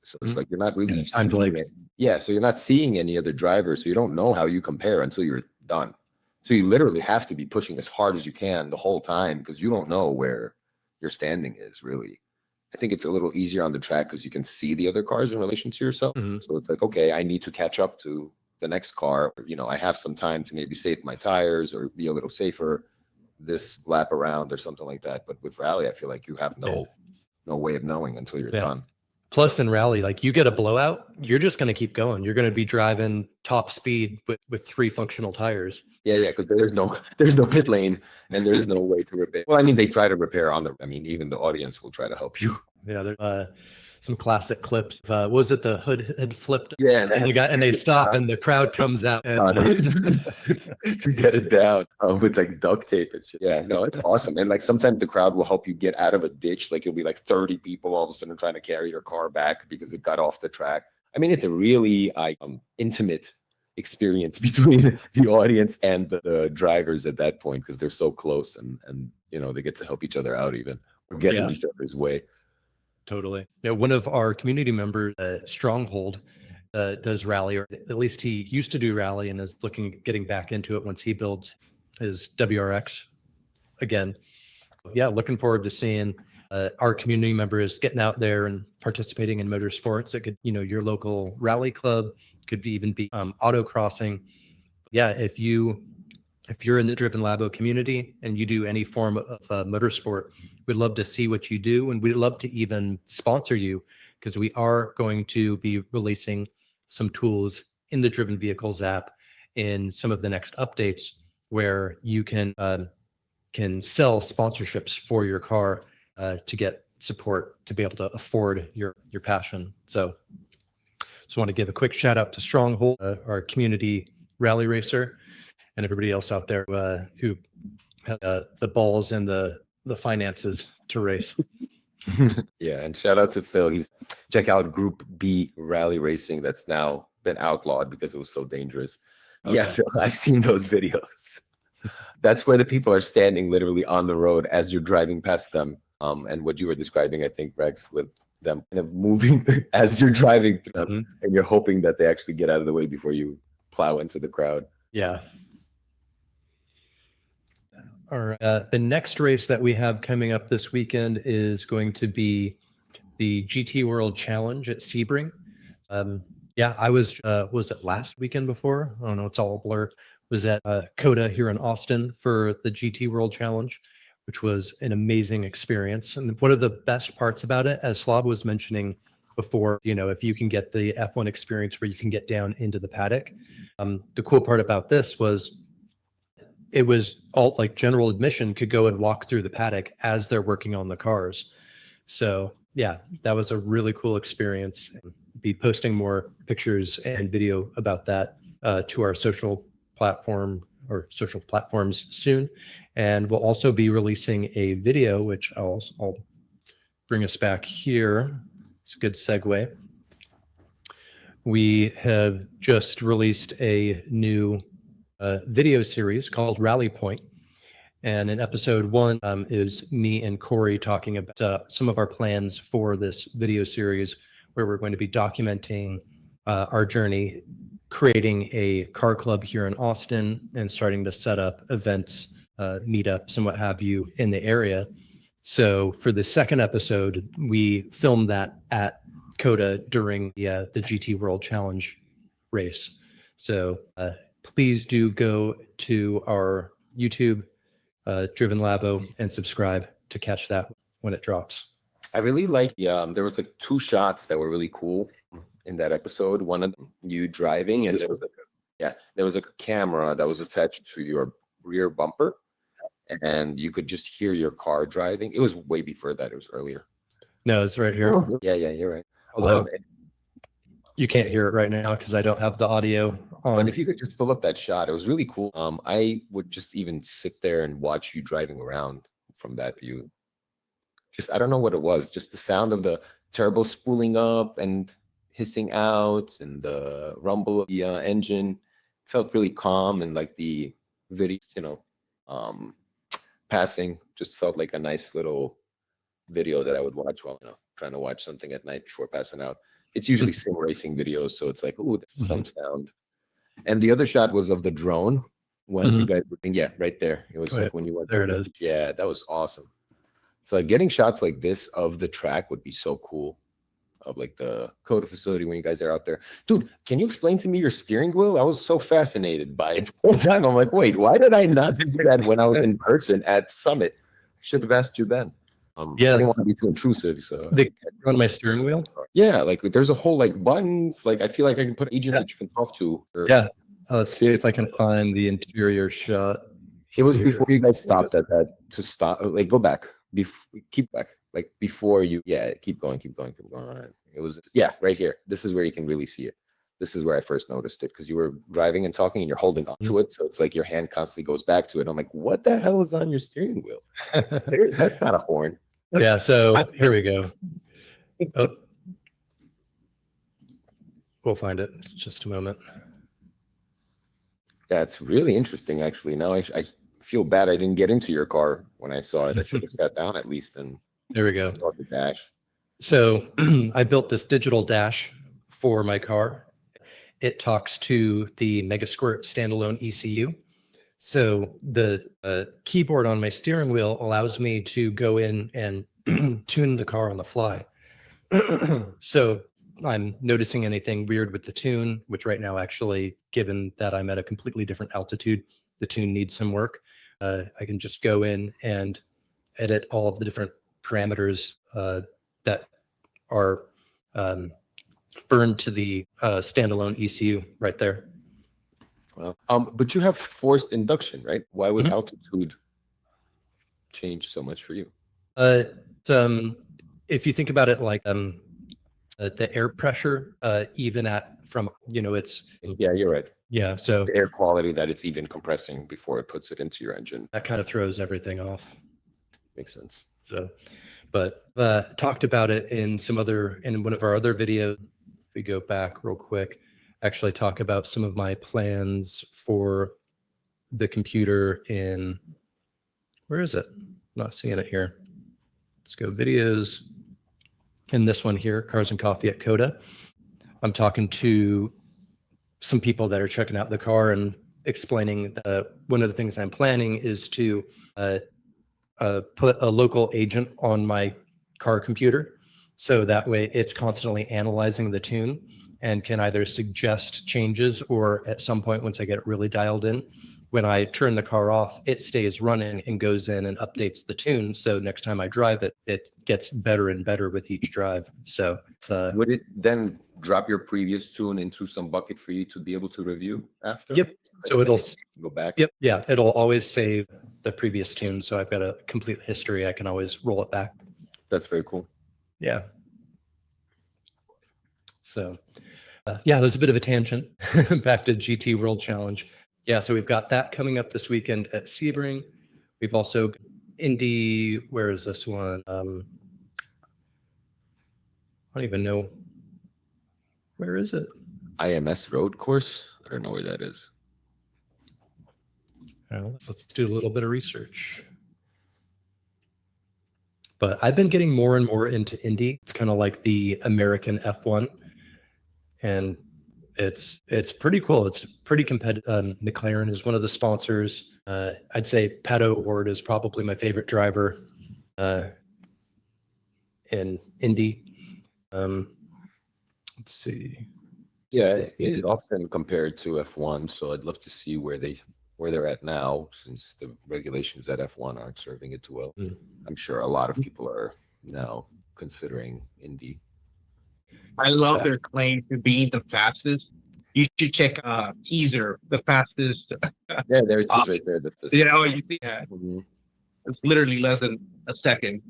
C: So it's like you're not really
A: I'm
C: seeing it. Yeah, so you're not seeing any other drivers, so you don't know how you compare until you're done. So you literally have to be pushing as hard as you can the whole time because you don't know where your standing is really. I think it's a little easier on the track because you can see the other cars in relation to yourself. So it's like, okay, I need to catch up to the next car. I have some time to maybe save my tires or be a little safer this lap around or something like that. But with rally, I feel like you have no way of knowing until you're done.
A: Plus in rally, like you get a blowout, you're just going to keep going. You're going to be driving top speed with 3 functional tires.
C: Yeah, because there's no pit lane and there's no way to repair. Well, I mean, they try to repair even the audience will try to help you.
A: Yeah, there's some classic clips. Was it the hood had flipped?
C: Yeah,
A: and they stop and the crowd comes out
C: to get it down with like duct tape and shit. Yeah, no, it's awesome. And like sometimes the crowd will help you get out of a ditch. Like it'll be like 30 people all of a sudden trying to carry your car back because it got off the track. I mean, it's a really intimate experience between the audience and the drivers at that point because they're so close and they get to help each other out even or get in each other's way.
A: Totally. Yeah, one of our community members, Stronghold, does rally, or at least he used to do rally and is getting back into it once he builds his WRX again. So, yeah, looking forward to seeing our community members getting out there and participating in motorsports. It could, your local rally club, could even be autocrossing. Yeah, if you're in the Driven Labo community and you do any form of motorsport, we'd love to see what you do, and we'd love to even sponsor you because we are going to be releasing some tools in the Driven Vehicles app in some of the next updates where you can sell sponsorships for your car to get support to be able to afford your passion. So just want to give a quick shout out to Stronghold, our community rally racer, and everybody else out there who had the balls and the finances to race.
C: Yeah, and shout out to Phil. Check out Group B Rally Racing that's now been outlawed because it was so dangerous. Okay. Yeah, Phil, I've seen those videos. That's where the people are standing literally on the road as you're driving past them. And what you were describing, I think, Rex, with them kind of moving as you're driving through them, and you're hoping that they actually get out of the way before you plow into the crowd.
A: Yeah. All right. The next race that we have coming up this weekend is going to be the GT World Challenge at Sebring. I was it last weekend before? I don't know. It's all a blur. Was at COTA here in Austin for the GT World Challenge, which was an amazing experience. And one of the best parts about it, as Slav was mentioning before, if you can get the F1 experience where you can get down into the paddock, the cool part about this was it was all like general admission could go and walk through the paddock as they're working on the cars. So yeah, that was a really cool experience. Be posting more pictures and video about that to our social platforms soon. And we'll also be releasing a video, which I'll bring us back here. It's a good segue. We have just released a new video series called Rally Point. And in episode 1 is me and Corey talking about some of our plans for this video series, where we're going to be documenting our journey, creating a car club here in Austin and starting to set up events, meetups and what have you in the area. So for the second episode, we filmed that at COTA during the GT World Challenge race. So please do go to our YouTube, Driven Labo, and subscribe to catch that when it drops.
C: I really like there was like 2 shots that were really cool in that episode. One of them, you driving, and there was a camera that was attached to your rear bumper, and you could just hear your car driving. It was way before that. It was earlier.
A: No, it's right here.
C: Yeah, you're right.
A: Although you can't hear it right now because I don't have the audio on.
C: But if you could just pull up that shot, it was really cool. I would just even sit there and watch you driving around from that view. Just, I don't know what it was, just the sound of the turbo spooling up and hissing out, and the rumble of the engine felt really calm, and like the video, passing just felt like a nice little video that I would watch while trying to watch something at night before passing out. It's usually sim racing videos, so it's like, oh, that's some sound. And the other shot was of the drone when you guys were, right there. It was like when you went
A: there. It is.
C: Yeah, that was awesome. So like getting shots like this of the track would be so cool, of like the COTA facility when you guys are out there. Dude, can you explain to me your steering wheel? I was so fascinated by it the whole time. I'm like, wait, why did I not do that when I was in person at Summit? Should have asked you then. I didn't want to be too intrusive. So
A: on my steering wheel?
C: Yeah, like there's a whole like buttons. Like I feel like I can put an agent that you can talk to.
A: Let's see if I can find the interior shot.
C: It was before you guys stopped at that to stop. Like go back. Keep back. Like before you, keep going. It was, right here. This is where you can really see it. This is where I first noticed it, because you were driving and talking and you're holding onto it. So it's like your hand constantly goes back to it. I'm like, what the hell is on your steering wheel? That's not a horn.
A: Yeah. So here we go. Oh. We'll find it. Just a moment.
C: That's really interesting, actually. Now I feel bad I didn't get into your car when I saw it. I should have sat down at least and
A: there we go.
C: Saw the dash.
A: So I built this digital dash for my car. It talks to the Megasquirt standalone ECU. So the keyboard on my steering wheel allows me to go in and tune the car on the fly. So I'm noticing anything weird with the tune, which right now, actually, given that I'm at a completely different altitude, the tune needs some work. I can just go in and edit all of the different parameters that are burned to the standalone ECU right there.
C: Well, but you have forced induction, right? Why would altitude change so much for you?
A: If you think about it like the air pressure, even from it's
C: you're right.
A: Yeah, so
C: the air quality that it's even compressing before it puts it into your engine.
A: That kind of throws everything off.
C: Makes sense.
A: So, but talked about it in one of our other videos. If we go back real quick, actually talk about some of my plans for the computer in, where is it? I'm not seeing it here. Let's go videos. In this one here, Cars and Coffee at COTA. I'm talking to some people that are checking out the car and explaining one of the things I'm planning is to put a local agent on my car computer, so that way it's constantly analyzing the tune and can either suggest changes, or at some point, once I get it really dialed in, when I turn the car off, it stays running and goes in and updates the tune. So next time I drive it, it gets better and better with each drive. So
C: would it then drop your previous tune into some bucket for you to be able to review after?
A: Yep. So it'll
C: go back.
A: Yep. Yeah. It'll always save the previous tune. So I've got a complete history. I can always roll it back.
C: That's very cool.
A: Yeah. So there's a bit of a tangent back to GT World Challenge. Yeah, so we've got that coming up this weekend at Sebring. We've also Indy. Where is this one? I don't even know. Where is it?
C: IMS road course. I don't know where that is.
A: Let's do a little bit of research. But I've been getting more and more into Indy. It's kind of like the American F1, and it's pretty cool. It's pretty competitive. McLaren is one of the sponsors. I'd say Pato O'Ward is probably my favorite driver in Indy. Let's see.
C: Yeah, it's often compared to F1, so I'd love to see where they where they're at now, since the regulations at F1 aren't serving it too well. I'm sure a lot of people are now considering Indy.
B: I love their claim to being the fastest. You should check teaser, the fastest.
C: Yeah, there it is right there.
B: You know, you see that.
C: Mhm.
B: It's literally less than a second.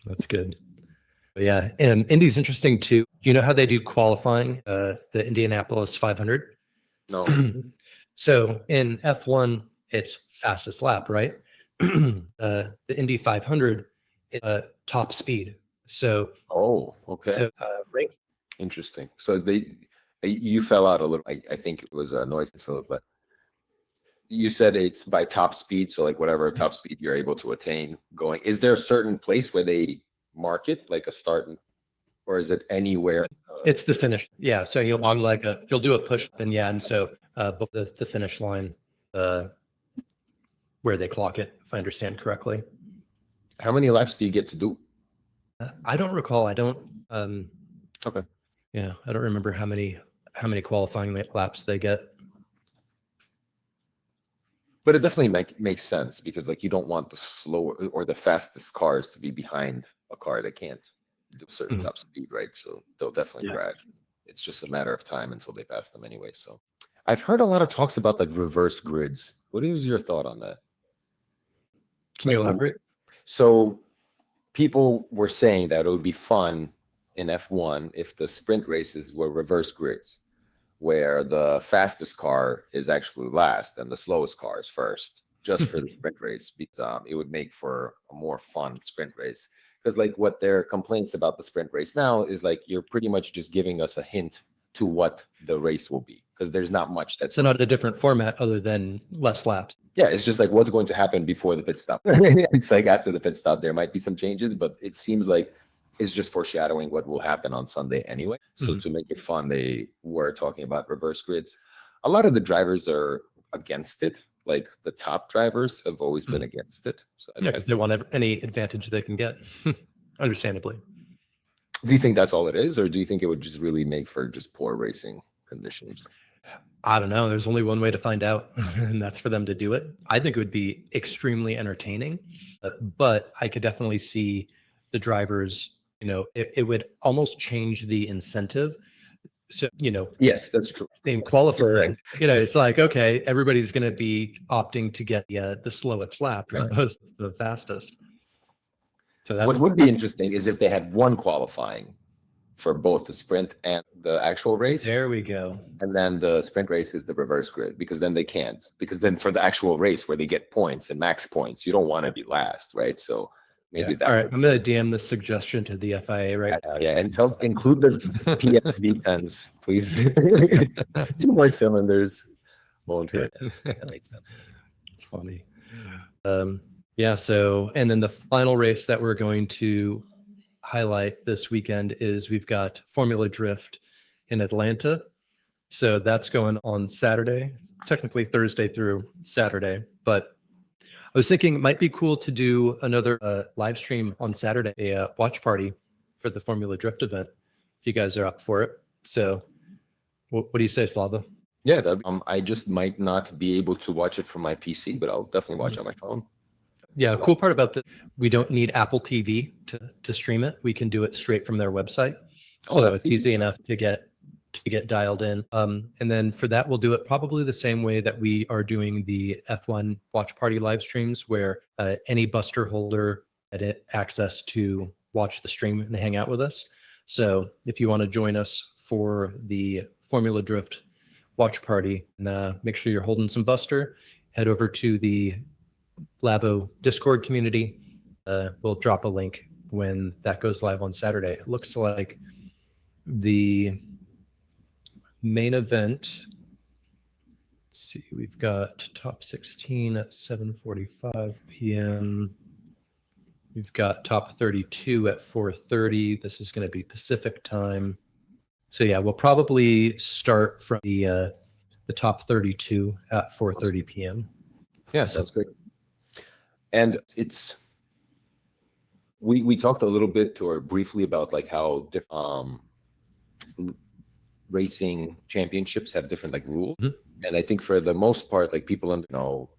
A: That's good. But yeah, and Indy's interesting too. You know how they do qualifying, the Indianapolis 500?
C: No.
A: So in F1, it's fastest lap, right? The Indy 500, top speed. So,
C: Oh, okay.
A: rank.
C: Interesting. So you fell out a little. I think it was a noise canceller, but you said it's by top speed. So like whatever top speed you're able to attain going. Is there a certain place where they mark it, like a start, or is it anywhere?
A: It's the finish. Yeah. So you'll do a push and and so the finish line, where they clock it, if I understand correctly.
C: How many laps do you get to do?
A: I don't recall. I don't.
C: Okay.
A: Yeah, I don't remember how many qualifying laps they get.
C: But it definitely makes sense because like you don't want the slower or the fastest cars to be behind a car that can't do a certain top speed, right? So they'll definitely crash. It's just a matter of time until they pass them anyway. So I've heard a lot of talks about like reverse grids. What is your thought on that?
A: Can you elaborate?
C: So people were saying that it would be fun in F1 if the sprint races were reverse grids, where the fastest car is actually last and the slowest car is first, just for the sprint race, because it would make for a more fun sprint race. Because like what their complaints about the sprint race now is like you're pretty much just giving us a hint to what the race will be, because there's not much that's
A: So not a different format other than less laps.
C: yeah, it's just like what's going to happen before the pit stop. It's like after the pit stop, there might be some changes, but it seems like it's just foreshadowing what will happen on Sunday anyway. So to make it fun, they were talking about reverse grids. A lot of the drivers are against it. Like the top drivers have always been against it. So
A: Yeah, because they want any advantage they can get, understandably.
C: do you think that's all it is, or do you think it would just really make for just poor racing conditions?
A: I don't know. There's only one way to find out, and that's for them to do it. I think it would be extremely entertaining, but I could definitely see the drivers, it would almost change the incentive. So,
C: Yes, that's true.
A: in qualifying, it's like, okay, everybody's going to be opting to get the slowest lap as opposed to the fastest. So that's
C: What would be interesting is if they had one qualifying for both the sprint and the actual race.
A: There we go.
C: And then the sprint race is the reverse grid, because then they can't. Because then for the actual race where they get points and max points, you don't want to be last, right? So maybe that.
A: All right, I'm going to DM this suggestion to the FIA right now.
C: Yeah, and include the PSV 10s, please. 2 more cylinders won't hurt. That makes sense.
A: It's funny. Yeah, so, and then the final race that we're going to highlight this weekend is we've got Formula Drift in Atlanta. So that's going on Saturday, technically Thursday through Saturday. But I was thinking it might be cool to do another live stream on Saturday, a watch party for the Formula Drift event, if you guys are up for it. So what do you say, Slava?
C: Yeah, I just might not be able to watch it from my PC, but I'll definitely watch it on my phone.
A: Yeah, cool part about that, we don't need Apple TV to stream it. We can do it straight from their website. So it's easy enough to get dialed in. And then for that, we'll do it probably the same way that we are doing the F1 watch party live streams, where any Buster holder had access to watch the stream and hang out with us. So if you want to join us for the Formula Drift watch party, and make sure you're holding some Buster, head over to the Labo Discord community. We'll drop a link when that goes live on Saturday. It looks like the main event, let's see, we've got top 16 at 7:45 p.m. We've got top 32 at 4:30. This is going to be Pacific time. So yeah, we'll probably start from the top 32 at 4:30 p.m.
C: Yeah, sounds great. And we talked a little bit or briefly about like how racing championships have different like rules.
A: Mhm.
C: And I think for the most part, like people know,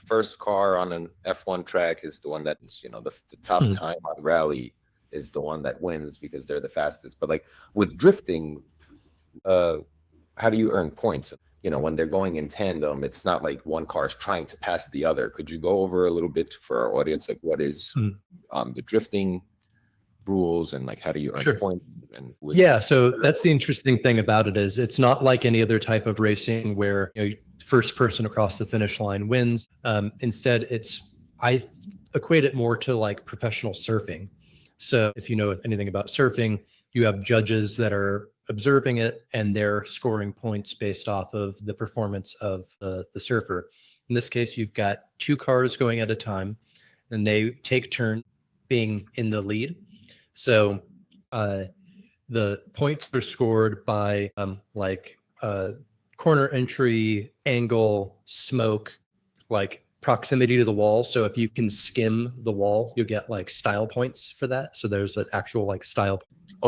C: first car on an F1 track is the one that is, the top
A: Mhm.
C: time on rally is the one that wins because they're the fastest. But like with drifting, how do you earn points? When they're going in tandem, it's not like one car is trying to pass the other. Could you go over a little bit for our audience, like what is the drifting rules and like how do you earn
A: Sure.
C: points? And
A: Yeah, so that's the interesting thing about it is it's not like any other type of racing where first person across the finish line wins. Instead, I equate it more to like professional surfing. So if you know anything about surfing, you have judges that are observing it and they're scoring points based off of the performance of the surfer. In this case, you've got two cars going at a time and they take turn being in the lead. So the points are scored by corner entry, angle, smoke, like proximity to the wall. So if you can skim the wall, you'll get like style points for that. So there's an actual like style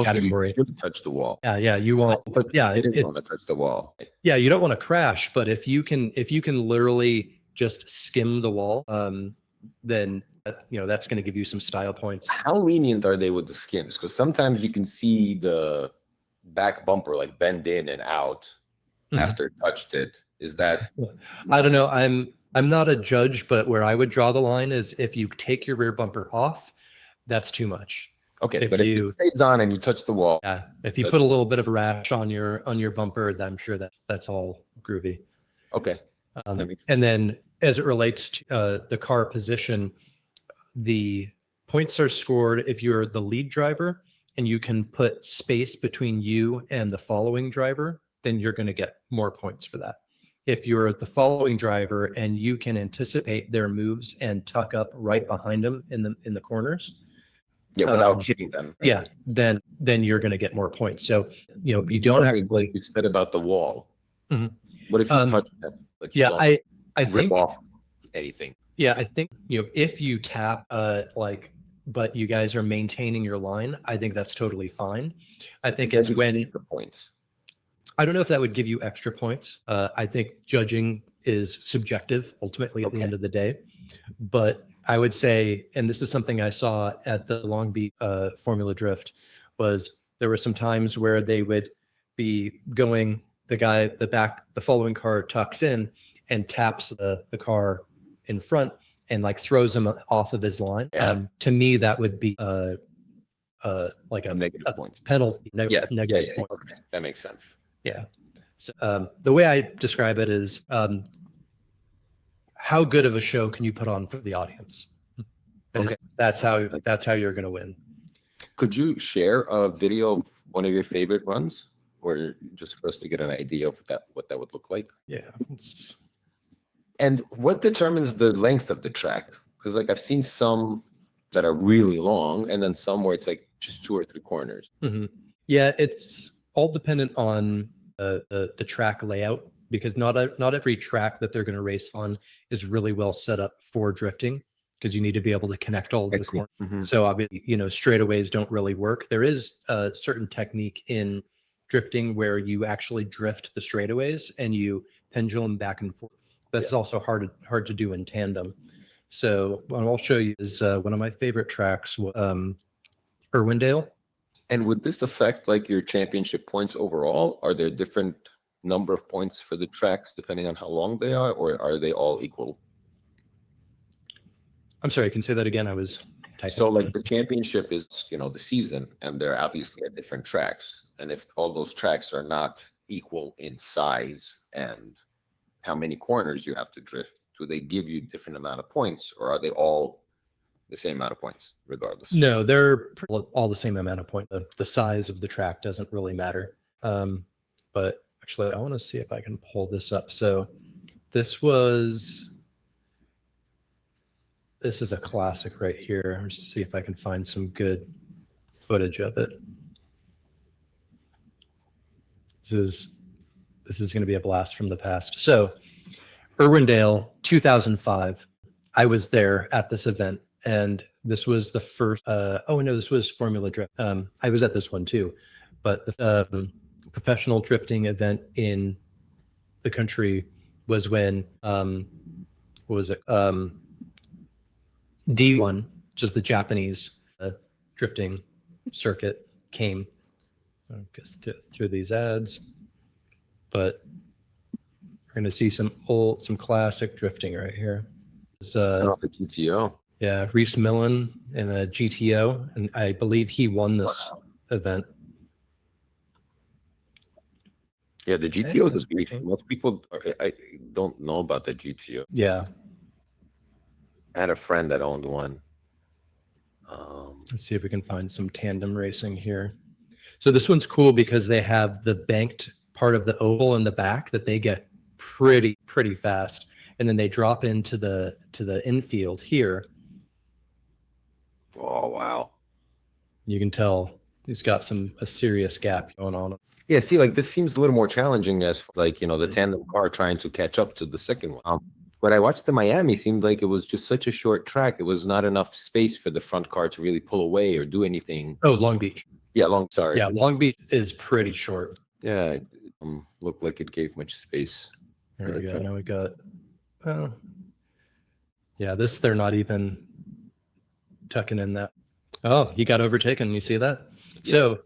A: category.
C: You touch the wall.
A: Yeah, you want. Yeah,
C: you didn't want to touch the wall.
A: Yeah, you don't want to crash, but if you can literally just skim the wall, then that's going to give you some style points.
C: How lenient are they with the skims? Because sometimes you can see the back bumper like bend in and out after it touched it. Is that?
A: I don't know. I'm not a judge, but where I would draw the line is if you take your rear bumper off, that's too much.
C: Okay, but if it stays on and you touch the wall,
A: yeah. If you put a little bit of a rash on your bumper, I'm sure that's all groovy.
C: Okay.
A: And then as it relates to the car position, the points are scored if you're the lead driver and you can put space between you and the following driver, then you're going to get more points for that. If you're the following driver and you can anticipate their moves and tuck up right behind them in the corners,
C: without hitting them.
A: Yeah, then you're going to get more points. So you don't have to.
C: You said about the wall.
A: Mm-hmm.
C: What if you touch them? Like
A: I
C: rip
A: think
C: off anything.
A: Yeah, I think if you tap but you guys are maintaining your line, I think that's totally fine. I think it's when
C: the points.
A: I don't know if that would give you extra points. I think judging is subjective ultimately at the end of the day, but I would say, and this is something I saw at the Long Beach Formula Drift, was there were some times where they would be going, the following car tucks in and taps the car in front and like throws him off of his line. To me, that would be like a
C: negative point
A: penalty. Negative point.
C: Okay. That makes sense.
A: Yeah. So the way I describe it is, how good of a show can you put on for the audience? Okay. That's how you're going to win.
C: Could you share a video of one of your favorite runs, or just for us to get an idea of what that would look like?
A: Yeah.
C: And what determines the length of the track? Because like I've seen some that are really long, and then some where it's like just 2 or 3 corners.
A: Mm-hmm. Yeah, it's all dependent on the track layout, because not every track that they're going to race on is really well set up for drifting, because you need to be able to connect all of the corners. Mm-hmm. So obviously, straightaways don't really work. There is a certain technique in drifting where you actually drift the straightaways and you pendulum back and forth. That's also hard to do in tandem. So what I'll show you is one of my favorite tracks, Irwindale.
C: And would this affect like your championship points overall? Are there different number of points for the tracks depending on how long they are, or are they all equal?
A: I'm sorry, can you say that again? I was typing.
C: So like the championship is, the season, and they're obviously at different tracks. And if all those tracks are not equal in size and how many corners you have to drift, do they give you different amount of points, or are they all the same amount of points regardless?
A: No, they're all the same amount of points. The size of the track doesn't really matter. But actually, I want to see if I can pull this up. So this is a classic right here. Let's see if I can find some good footage of it. This is going to be a blast from the past. So Irwindale, 2005. I was there at this event, and this was the first. This was Formula Drift. I was at this one too, but professional drifting event in the country was when what was it? D1, which is the Japanese drifting circuit, came. I guess through these ads, but we're going to see some classic drifting right here. It's,
C: Oh, the GTO.
A: yeah, Reese Millen in a GTO, and I believe he won this event.
C: Yeah, the GTO is
A: that's
C: a beast.
A: pretty-
C: Most people, I don't know about the GTO.
A: Yeah,
C: I had a friend that owned one.
A: let's see if we can find some tandem racing here. So this one's cool because they have the banked part of the oval in the back that they get pretty fast, and then they drop into the infield here.
C: Oh, wow.
A: You can tell he's got a serious gap going on.
C: Yeah, see, like this seems a little more challenging as like, the tandem car trying to catch up to the second one. When I watched the Miami, seemed like it was just such a short track. It was not enough space for the front car to really pull away or do anything.
A: Oh, Long Beach.
C: Yeah, sorry.
A: Yeah, Long Beach is pretty short.
C: Yeah, it looked like it gave much space.
A: There we go. Now we got. Yeah, they're not even tucking in that. Oh, he got overtaken. You see that?
C: Yeah.
A: So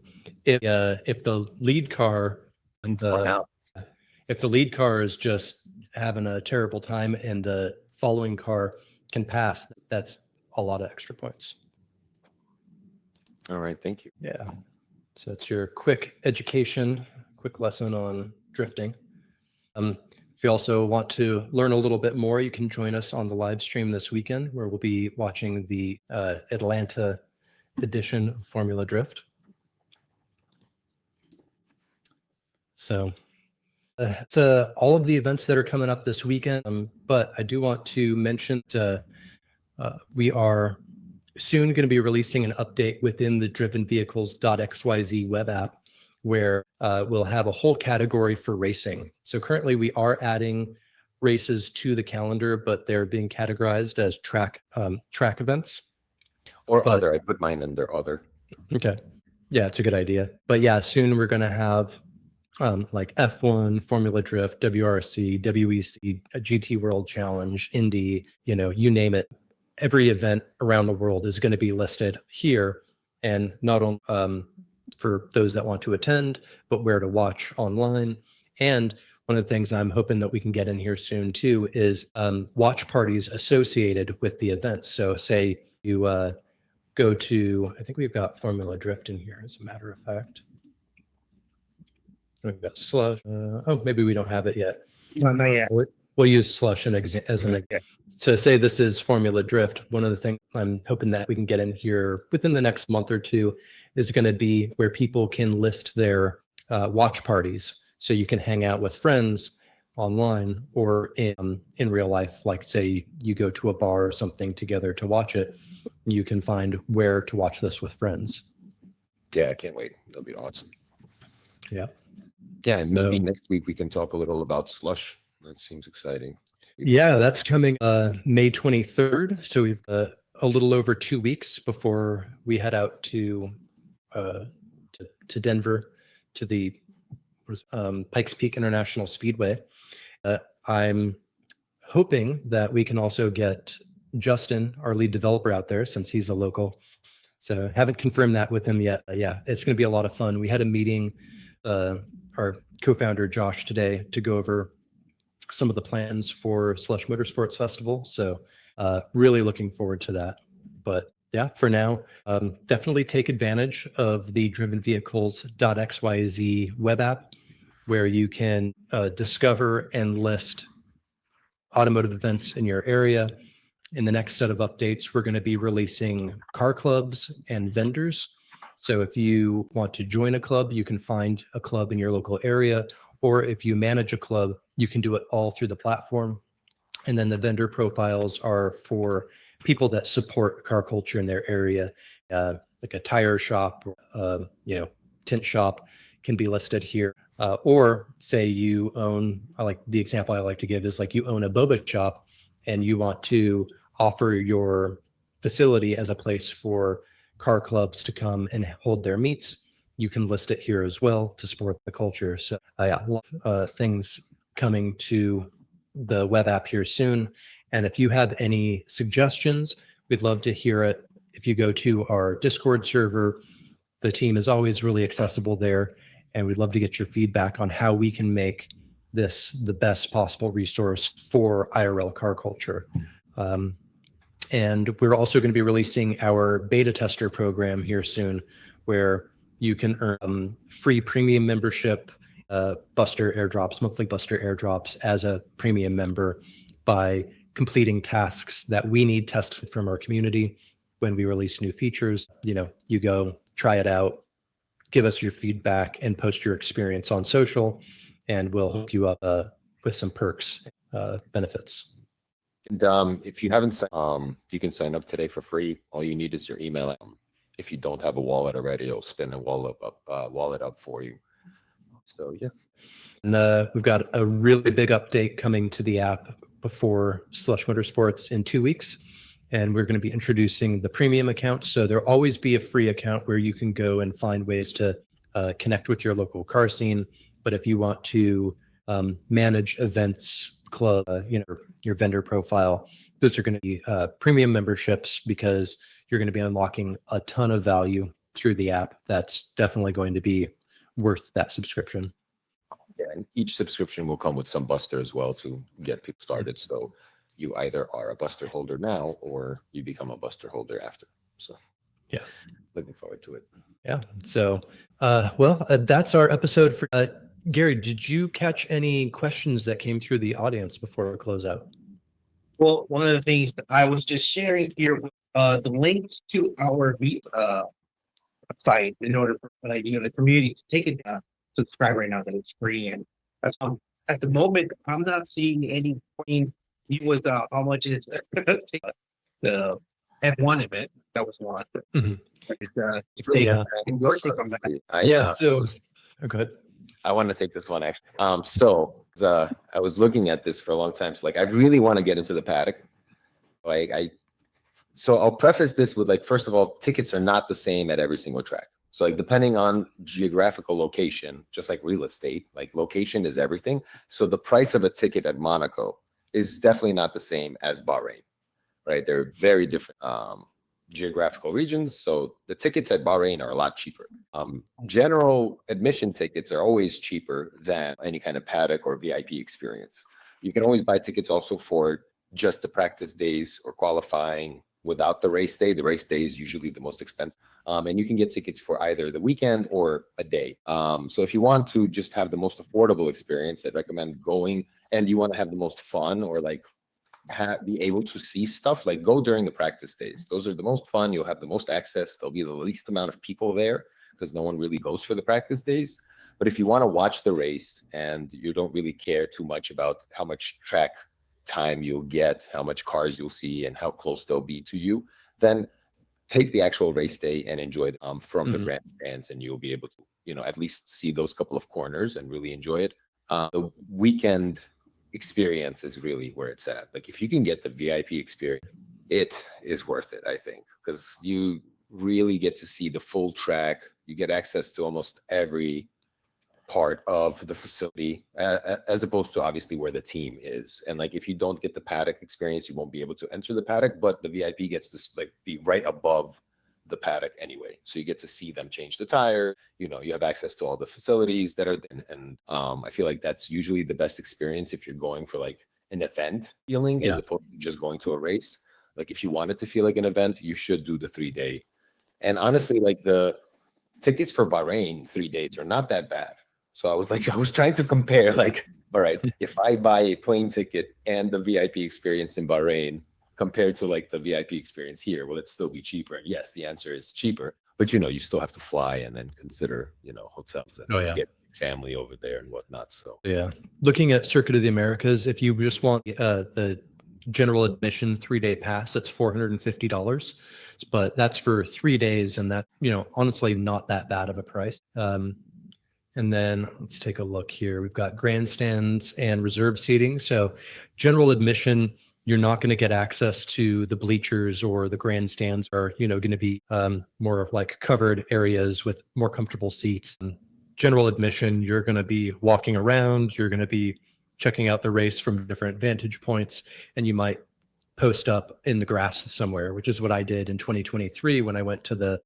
A: if the lead car if the lead car is just having a terrible time and the following car can pass, that's a lot of extra points.
C: All right, thank you.
A: Yeah. So it's your quick lesson on drifting. If you also want to learn a little bit more, you can join us on the live stream this weekend, where we'll be watching the Atlanta edition of Formula Drift. So it's all of the events that are coming up this weekend. But I do want to mention we are soon going to be releasing an update within the drivenvehicles.xyz web app, where we'll have a whole category for racing. So currently we are adding races to the calendar, but they're being categorized as track events.
C: Or other. I put mine under other.
A: Okay. Yeah, it's a good idea. But yeah, soon we're going to have like F1, Formula Drift, WRC, WEC, GT World Challenge, Indy, you name it. Every event around the world is going to be listed here, and not only for those that want to attend, but where to watch online. And one of the things I'm hoping that we can get in here soon too is watch parties associated with the event. So say you go to, I think we've got Formula Drift in here, as a matter of fact. We've got Slush. Maybe we don't have it yet.
B: No, not yet.
A: We'll use Slush as an example. So say this is Formula Drift. One of the things I'm hoping that we can get in here within the next month or two is going to be where people can list their watch parties. So you can hang out with friends online or in real life. Like say you go to a bar or something together to watch it. You can find where to watch this with friends.
C: Yeah, I can't wait. That'll be awesome.
A: Yeah.
C: Yeah, and maybe next week we can talk a little about Slush. That seems exciting.
A: Yeah, that's coming May 23rd. So we've a little over 2 weeks before we head out to Denver to the Pikes Peak International Speedway. I'm hoping that we can also get Justin, our lead developer, out there, since he's a local. So haven't confirmed that with him yet. Yeah, it's going to be a lot of fun. We had a meeting, our co-founder Josh today, to go over some of the plans for Slush Motorsports Festival. So really looking forward to that. But yeah, for now, definitely take advantage of the drivenvehicles.xyz web app, where you can discover and list automotive events in your area. In the next set of updates, we're going to be releasing car clubs and vendors. So if you want to join a club, you can find a club in your local area, or if you manage a club, you can do it all through the platform. And then the vendor profiles are for people that support car culture in their area, like a tire shop, tint shop can be listed here. Or say you own, the example I like to give is like you own a boba shop and you want to offer your facility as a place for car clubs to come and hold their meets. you can list it here as well to support the culture. So yeah, a lot of things coming to the web app here soon. And if you have any suggestions, we'd love to hear it. If you go to our Discord server, the team is always really accessible there. And we'd love to get your feedback on how we can make this the best possible resource for IRL car culture. And we're also going to be releasing our beta tester program here soon, where you can earn free premium membership, Buster airdrops, monthly Buster airdrops as a premium member by completing tasks that we need tested from our community when we release new features. You go try it out, give us your feedback, and post your experience on social, and we'll hook you up with some perks, benefits.
C: And if you haven't, you can sign up today for free. All you need is your email. If you don't have a wallet already, it'll spin a wallet up for you. So yeah.
A: And we've got a really big update coming to the app before Slush Motorsports in 2 weeks. And we're going to be introducing the premium account. So there'll always be a free account where you can go and find ways to connect with your local car scene. But if you want to manage events, club, your vendor profile, those are going to be premium memberships, because you're going to be unlocking a ton of value through the app. That's definitely going to be worth that subscription.
C: Yeah, and each subscription will come with some Buster as well to get people started. So you either are a Buster holder now or you become a Buster holder after. So
A: yeah,
C: looking forward to it.
A: Yeah. So, that's our episode for Gary. Did you catch any questions that came through the audience before we close out?
B: Well, one of the things that I was just sharing here, the links to our site in order for the community to take it subscribe right now, that it's free. And at the moment, I'm not seeing any point. It was how much is the F1 event that was one.
A: So good.
C: I want to take this one actually. I was looking at this for a long time. So I really want to get into the paddock. So I'll preface this with first of all, tickets are not the same at every single track. So depending on geographical location, just like real estate, location is everything. So the price of a ticket at Monaco is definitely not the same as Bahrain, right? They're very different geographical regions. So the tickets at Bahrain are a lot cheaper. General admission tickets are always cheaper than any kind of paddock or VIP experience. You can always buy tickets also for just the practice days or qualifying without the race day. The race day is usually the most expensive. And you can get tickets for either the weekend or a day. So if you want to just have the most affordable experience, I'd recommend going, and you want to have the most fun or be able to see stuff, go during the practice days. Those are the most fun. You'll have the most access. There'll be the least amount of people there because no one really goes for the practice days. But if you want to watch the race and you don't really care too much about how much track time you'll get, how much cars you'll see, and how close they'll be to you, then take the actual race day and enjoy it from the grandstands, and you'll be able to, at least see those couple of corners and really enjoy it. The weekend experience is really where it's at. If you can get the VIP experience, it is worth it, I think, because you really get to see the full track. You get access to almost every part of the facility, as opposed to obviously where the team is. And if you don't get the paddock experience, you won't be able to enter the paddock, but the VIP gets to be right above the paddock anyway. So you get to see them change the tire. You have access to all the facilities that are there. And I feel like that's usually the best experience if you're going for an event feeling, as opposed to just going to a race. If you want it to feel like an event, you should do the 3-day. And honestly, the tickets for Bahrain 3 days are not that bad. So I was trying to compare, all right, if I buy a plane ticket and the VIP experience in Bahrain compared to the VIP experience here, will it still be cheaper? And yes, the answer is cheaper, but you still have to fly and then consider, hotels and get family over there and whatnot. So
A: yeah, looking at Circuit of the Americas, if you just want the general admission 3-day pass, that's $450, but that's for 3 days, and that honestly not that bad of a price. And then let's take a look here. We've got grandstands and reserve seating. So general admission, You're not going to get access to the bleachers or the grandstands, are going to be more of like covered areas with more comfortable seats. General admission, you're going to be walking around, you're going to be checking out the race from different vantage points, and you might post up in the grass somewhere, which is what I did in 2023 when I went to the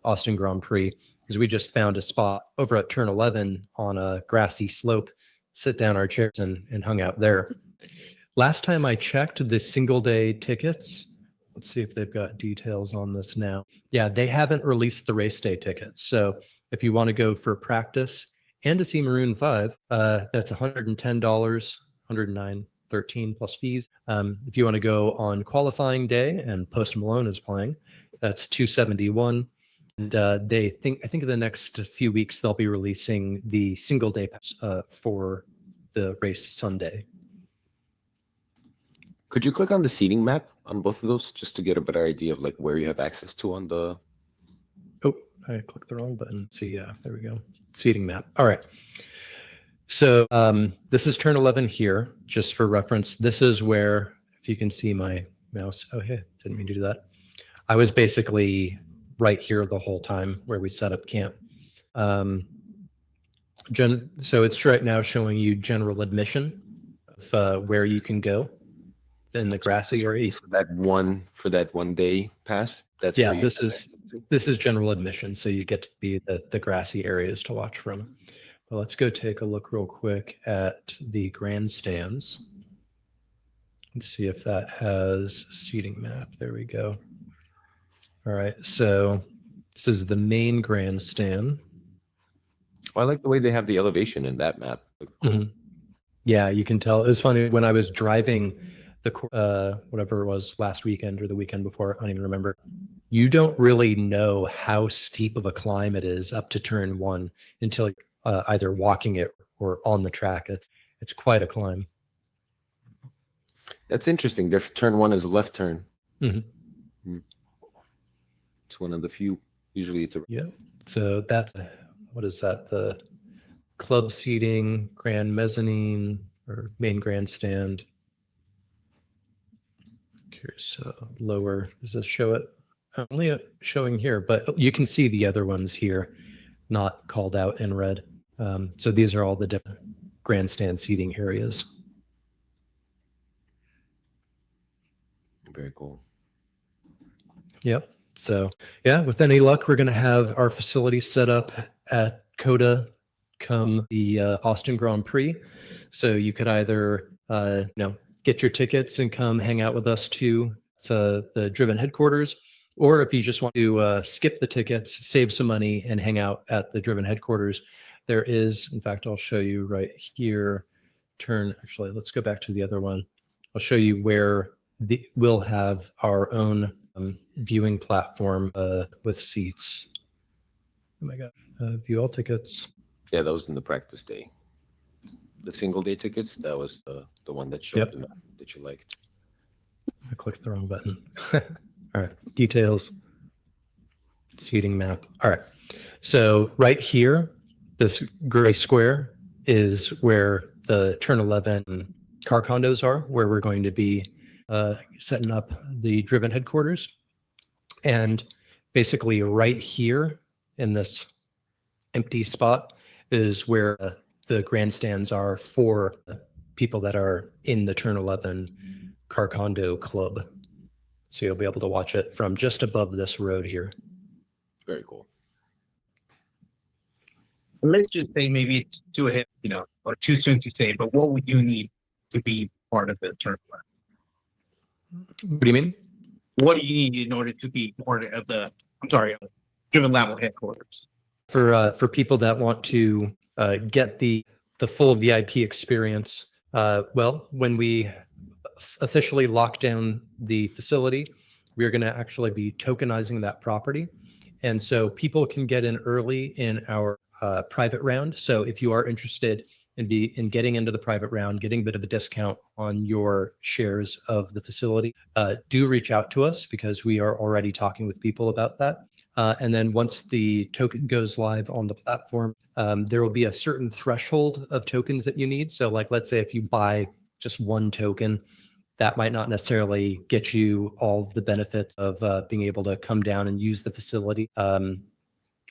A: Austin Grand Prix, because we just found a spot over at turn 11 on a grassy slope, sit down our chairs and hung out there. Last time I checked the single day tickets, let's see if they've got details on this now. Yeah, they haven't released the race day tickets. So if you want to go for practice and to see Maroon 5, that's $110, $109.13 plus fees. If you want to go on qualifying day and Post Malone is playing, that's $271. And I think in the next few weeks they'll be releasing the single day pass for the race Sunday.
C: Could you click on the seating map on both of those just to get a better idea of like where you have access to on the?
A: Oh, I clicked the wrong button. See, yeah, there we go. Seating map. All right. So this is turn 11 here, just for reference. This is where, if you can see my mouse. Oh, hey, didn't mean to do that. I was basically right here the whole time where we set up camp. So it's right now showing you general admission of where you can go in the grassy area.
C: For that one day pass. That's
A: Yeah,
C: where you
A: this
C: have
A: is
C: access to?
A: this is general admission, so you get to be the grassy areas to watch from. But let's go take a look real quick at the grandstands. Let's see if that has seating map. There we go. All right, so this is the main grandstand.
C: I like the way they have the elevation in that map.
A: Mhm. Yeah, you can tell. It was funny when I was driving the whatever it was last weekend or the weekend before, I don't even remember. You don't really know how steep of a climb it is up to turn 1 until either walking it or on the track. It's quite a climb.
C: That's interesting. Their turn 1 is a left turn.
A: Mhm.
C: It's one of the few. Usually it's a.
A: Yeah. So that's, what is that? The club seating, grand mezzanine, or main grandstand. Here's lower. Does this show it? Only showing here, but you can see the other ones here, not called out in red. So these are all the different grandstand seating areas.
C: Very cool.
A: Yep. So yeah, with any luck, we're going to have our facility set up at COTA come the Austin Grand Prix. So you could either, get your tickets and come hang out with us to the Driven headquarters, or if you just want to skip the tickets, save some money, and hang out at the Driven headquarters, there is, in fact, I'll show you right here. Actually, let's go back to the other one. I'll show you where we'll have our own viewing platform with seats. Oh my God, view all tickets.
C: Yeah, that was in the practice day. The single day tickets, that was the one that showed the map that you liked.
A: I clicked the wrong button. All right, details, seating map. All right, so right here, this gray square is where the turn 11 car condos are, where we're going to be setting up the Driven headquarters. And basically right here in this empty spot is where the grandstands are for people that are in the turn 11 car condo club. So you'll be able to watch it from just above this road here.
C: Very cool.
B: Let's just say maybe it's too ahead, or too soon to say, but what would you need to be part of the turn 11?
A: What do you mean?
B: What do you need in order to be part of Driven Level headquarters?
A: For people that want to get the full VIP experience, well, when we officially lock down the facility, we're going to actually be tokenizing that property. And so people can get in early in our private round. So if you are interested in getting into the private round, getting a bit of a discount on your shares of the facility, do reach out to us, because we are already talking with people about that. And then once the token goes live on the platform, there will be a certain threshold of tokens that you need. So like, let's say if you buy just one token, that might not necessarily get you all of the benefits of being able to come down and use the facility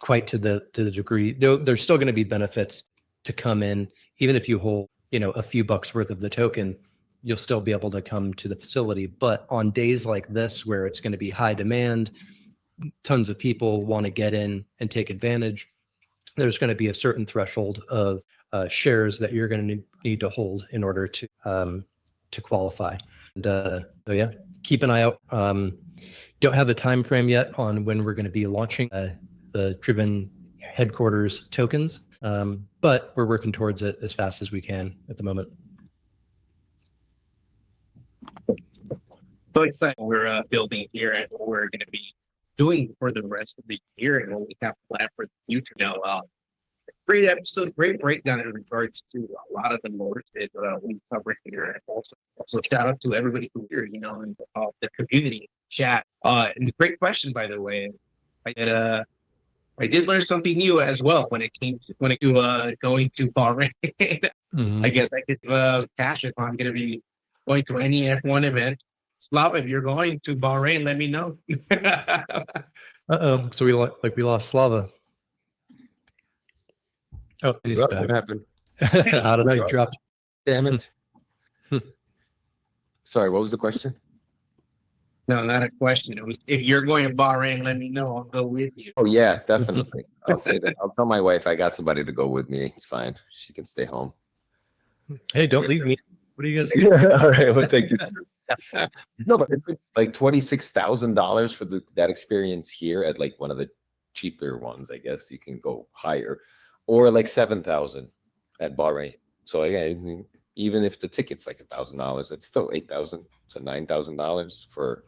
A: quite to the degree. There's still going to be benefits to come in, even if you hold, a few bucks worth of the token, you'll still be able to come to the facility. But on days like this, where it's going to be high demand, tons of people want to get in and take advantage, there's going to be a certain threshold of shares that you're going to need to hold in order to qualify. And so yeah, keep an eye out. Don't have a time frame yet on when we're going to be launching the Driven headquarters tokens, but we're working towards it as fast as we can at the moment.
B: So it's like we're building here and what we're going to be doing for the rest of the year and what we have planned for the future. Now, great episode, great breakdown in regards to a lot of the motors that we covered here. And also shout out to everybody who here, and the community chat. And great question, by the way. I did learn something new as well when it came to going to Bahrain. I guess I could cash if I'm going to be going to any F1 event. Slava, if you're going to Bahrain, let me know.
A: So we lost Slava. Oh, he's back.
C: What happened?
A: I don't know. He dropped.
C: Damn it. Sorry, what was the question?
B: No, not a question. It was, if you're going to Bahrain, let me know. I'll go with you.
C: Oh yeah, definitely. I'll say that. I'll tell my wife I got somebody to go with me. It's fine. She can stay home.
A: Hey, don't leave me. What do you guys?
C: Yeah, all right, we'll take it. No, but it's like $26,000 for that experience here at like one of the cheaper ones. I guess you can go higher, or like $7,000 at Bahrain. So again, even if the ticket's like $1,000, it's still $8,000 to $9,000 for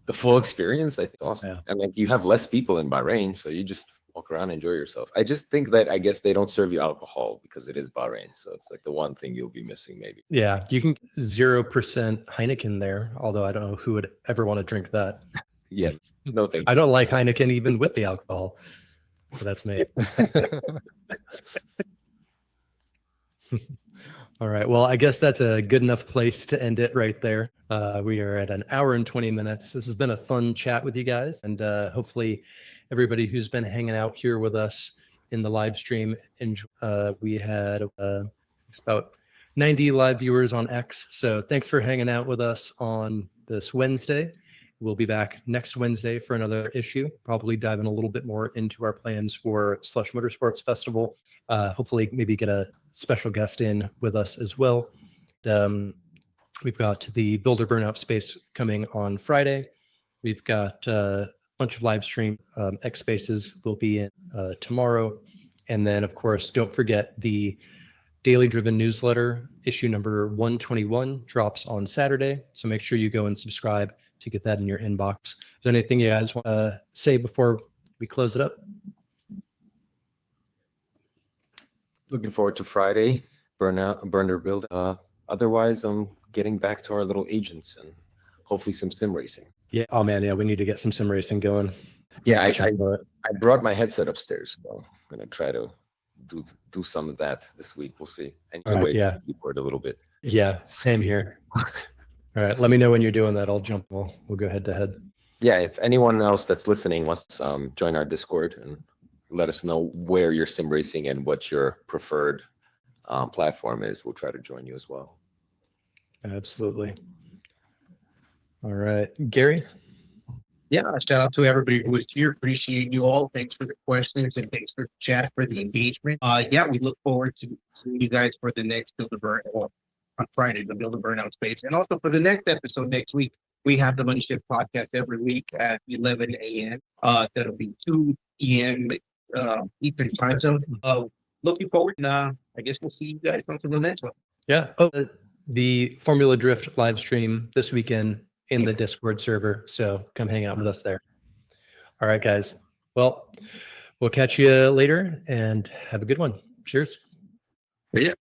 C: the full experience. I think awesome. Yeah. And like you have less people in Bahrain, so you just walk around and enjoy yourself. I just think that I guess they don't serve you alcohol because it is Bahrain, so it's like the one thing you'll be missing maybe.
A: Yeah, you can 0% Heineken there, although I don't know who would ever want to drink that.
C: Yeah, no thank you.
A: I don't like Heineken even with the alcohol. But that's me. All right. Well, I guess that's a good enough place to end it right there. We are at 1 hour and 20 minutes. This has been a fun chat with you guys, and hopefully everybody who's been hanging out here with us in the live stream. We had about 90 live viewers on X. So thanks for hanging out with us on this Wednesday. We'll be back next Wednesday for another issue, probably diving a little bit more into our plans for Slush Motorsports Festival. Hopefully maybe get a special guest in with us as well. We've got the Builder Burnout Space coming on Friday. We've got a bunch of live stream X Spaces will be in tomorrow. And then, of course, don't forget the Daily Driven newsletter, issue number 121, drops on Saturday. So make sure you go and subscribe to get that in your inbox. Is there anything you guys want to say before we close it up?
C: Looking forward to Friday, burner build. Otherwise, I'm getting back to our little agents and hopefully some sim racing.
A: Yeah. Oh man. Yeah. We need to get some sim racing going.
C: Yeah. I brought my headset upstairs, so I'm going to try to do some of that this week. We'll see. And
A: yeah.
C: Keyboard a little bit.
A: Yeah. Same here. All right. Let me know when you're doing that. I'll jump. We'll go head to head.
C: Yeah. If anyone else that's listening wants to join our Discord and let us know where you're sim racing and what your preferred platform is, we'll try to join you as well.
A: Absolutely. All right. Gary?
B: Yeah, shout out to everybody who was here. Appreciate you all. Thanks for the questions and thanks for the chat, for the engagement. Yeah, we look forward to seeing you guys for the next Build a Burnout on Friday, the Build a Burnout Space. And also for the next episode next week, we have the Money Shift podcast every week at 11 a.m. That'll be 2 p.m. Eastern time zone. Looking forward. And I guess we'll see you guys on to the next one.
A: Yeah. The Formula Drift live stream this weekend in the Discord server. So come hang out with us there. All right, guys. Well, we'll catch you later and have a good one. Cheers.
B: Yeah.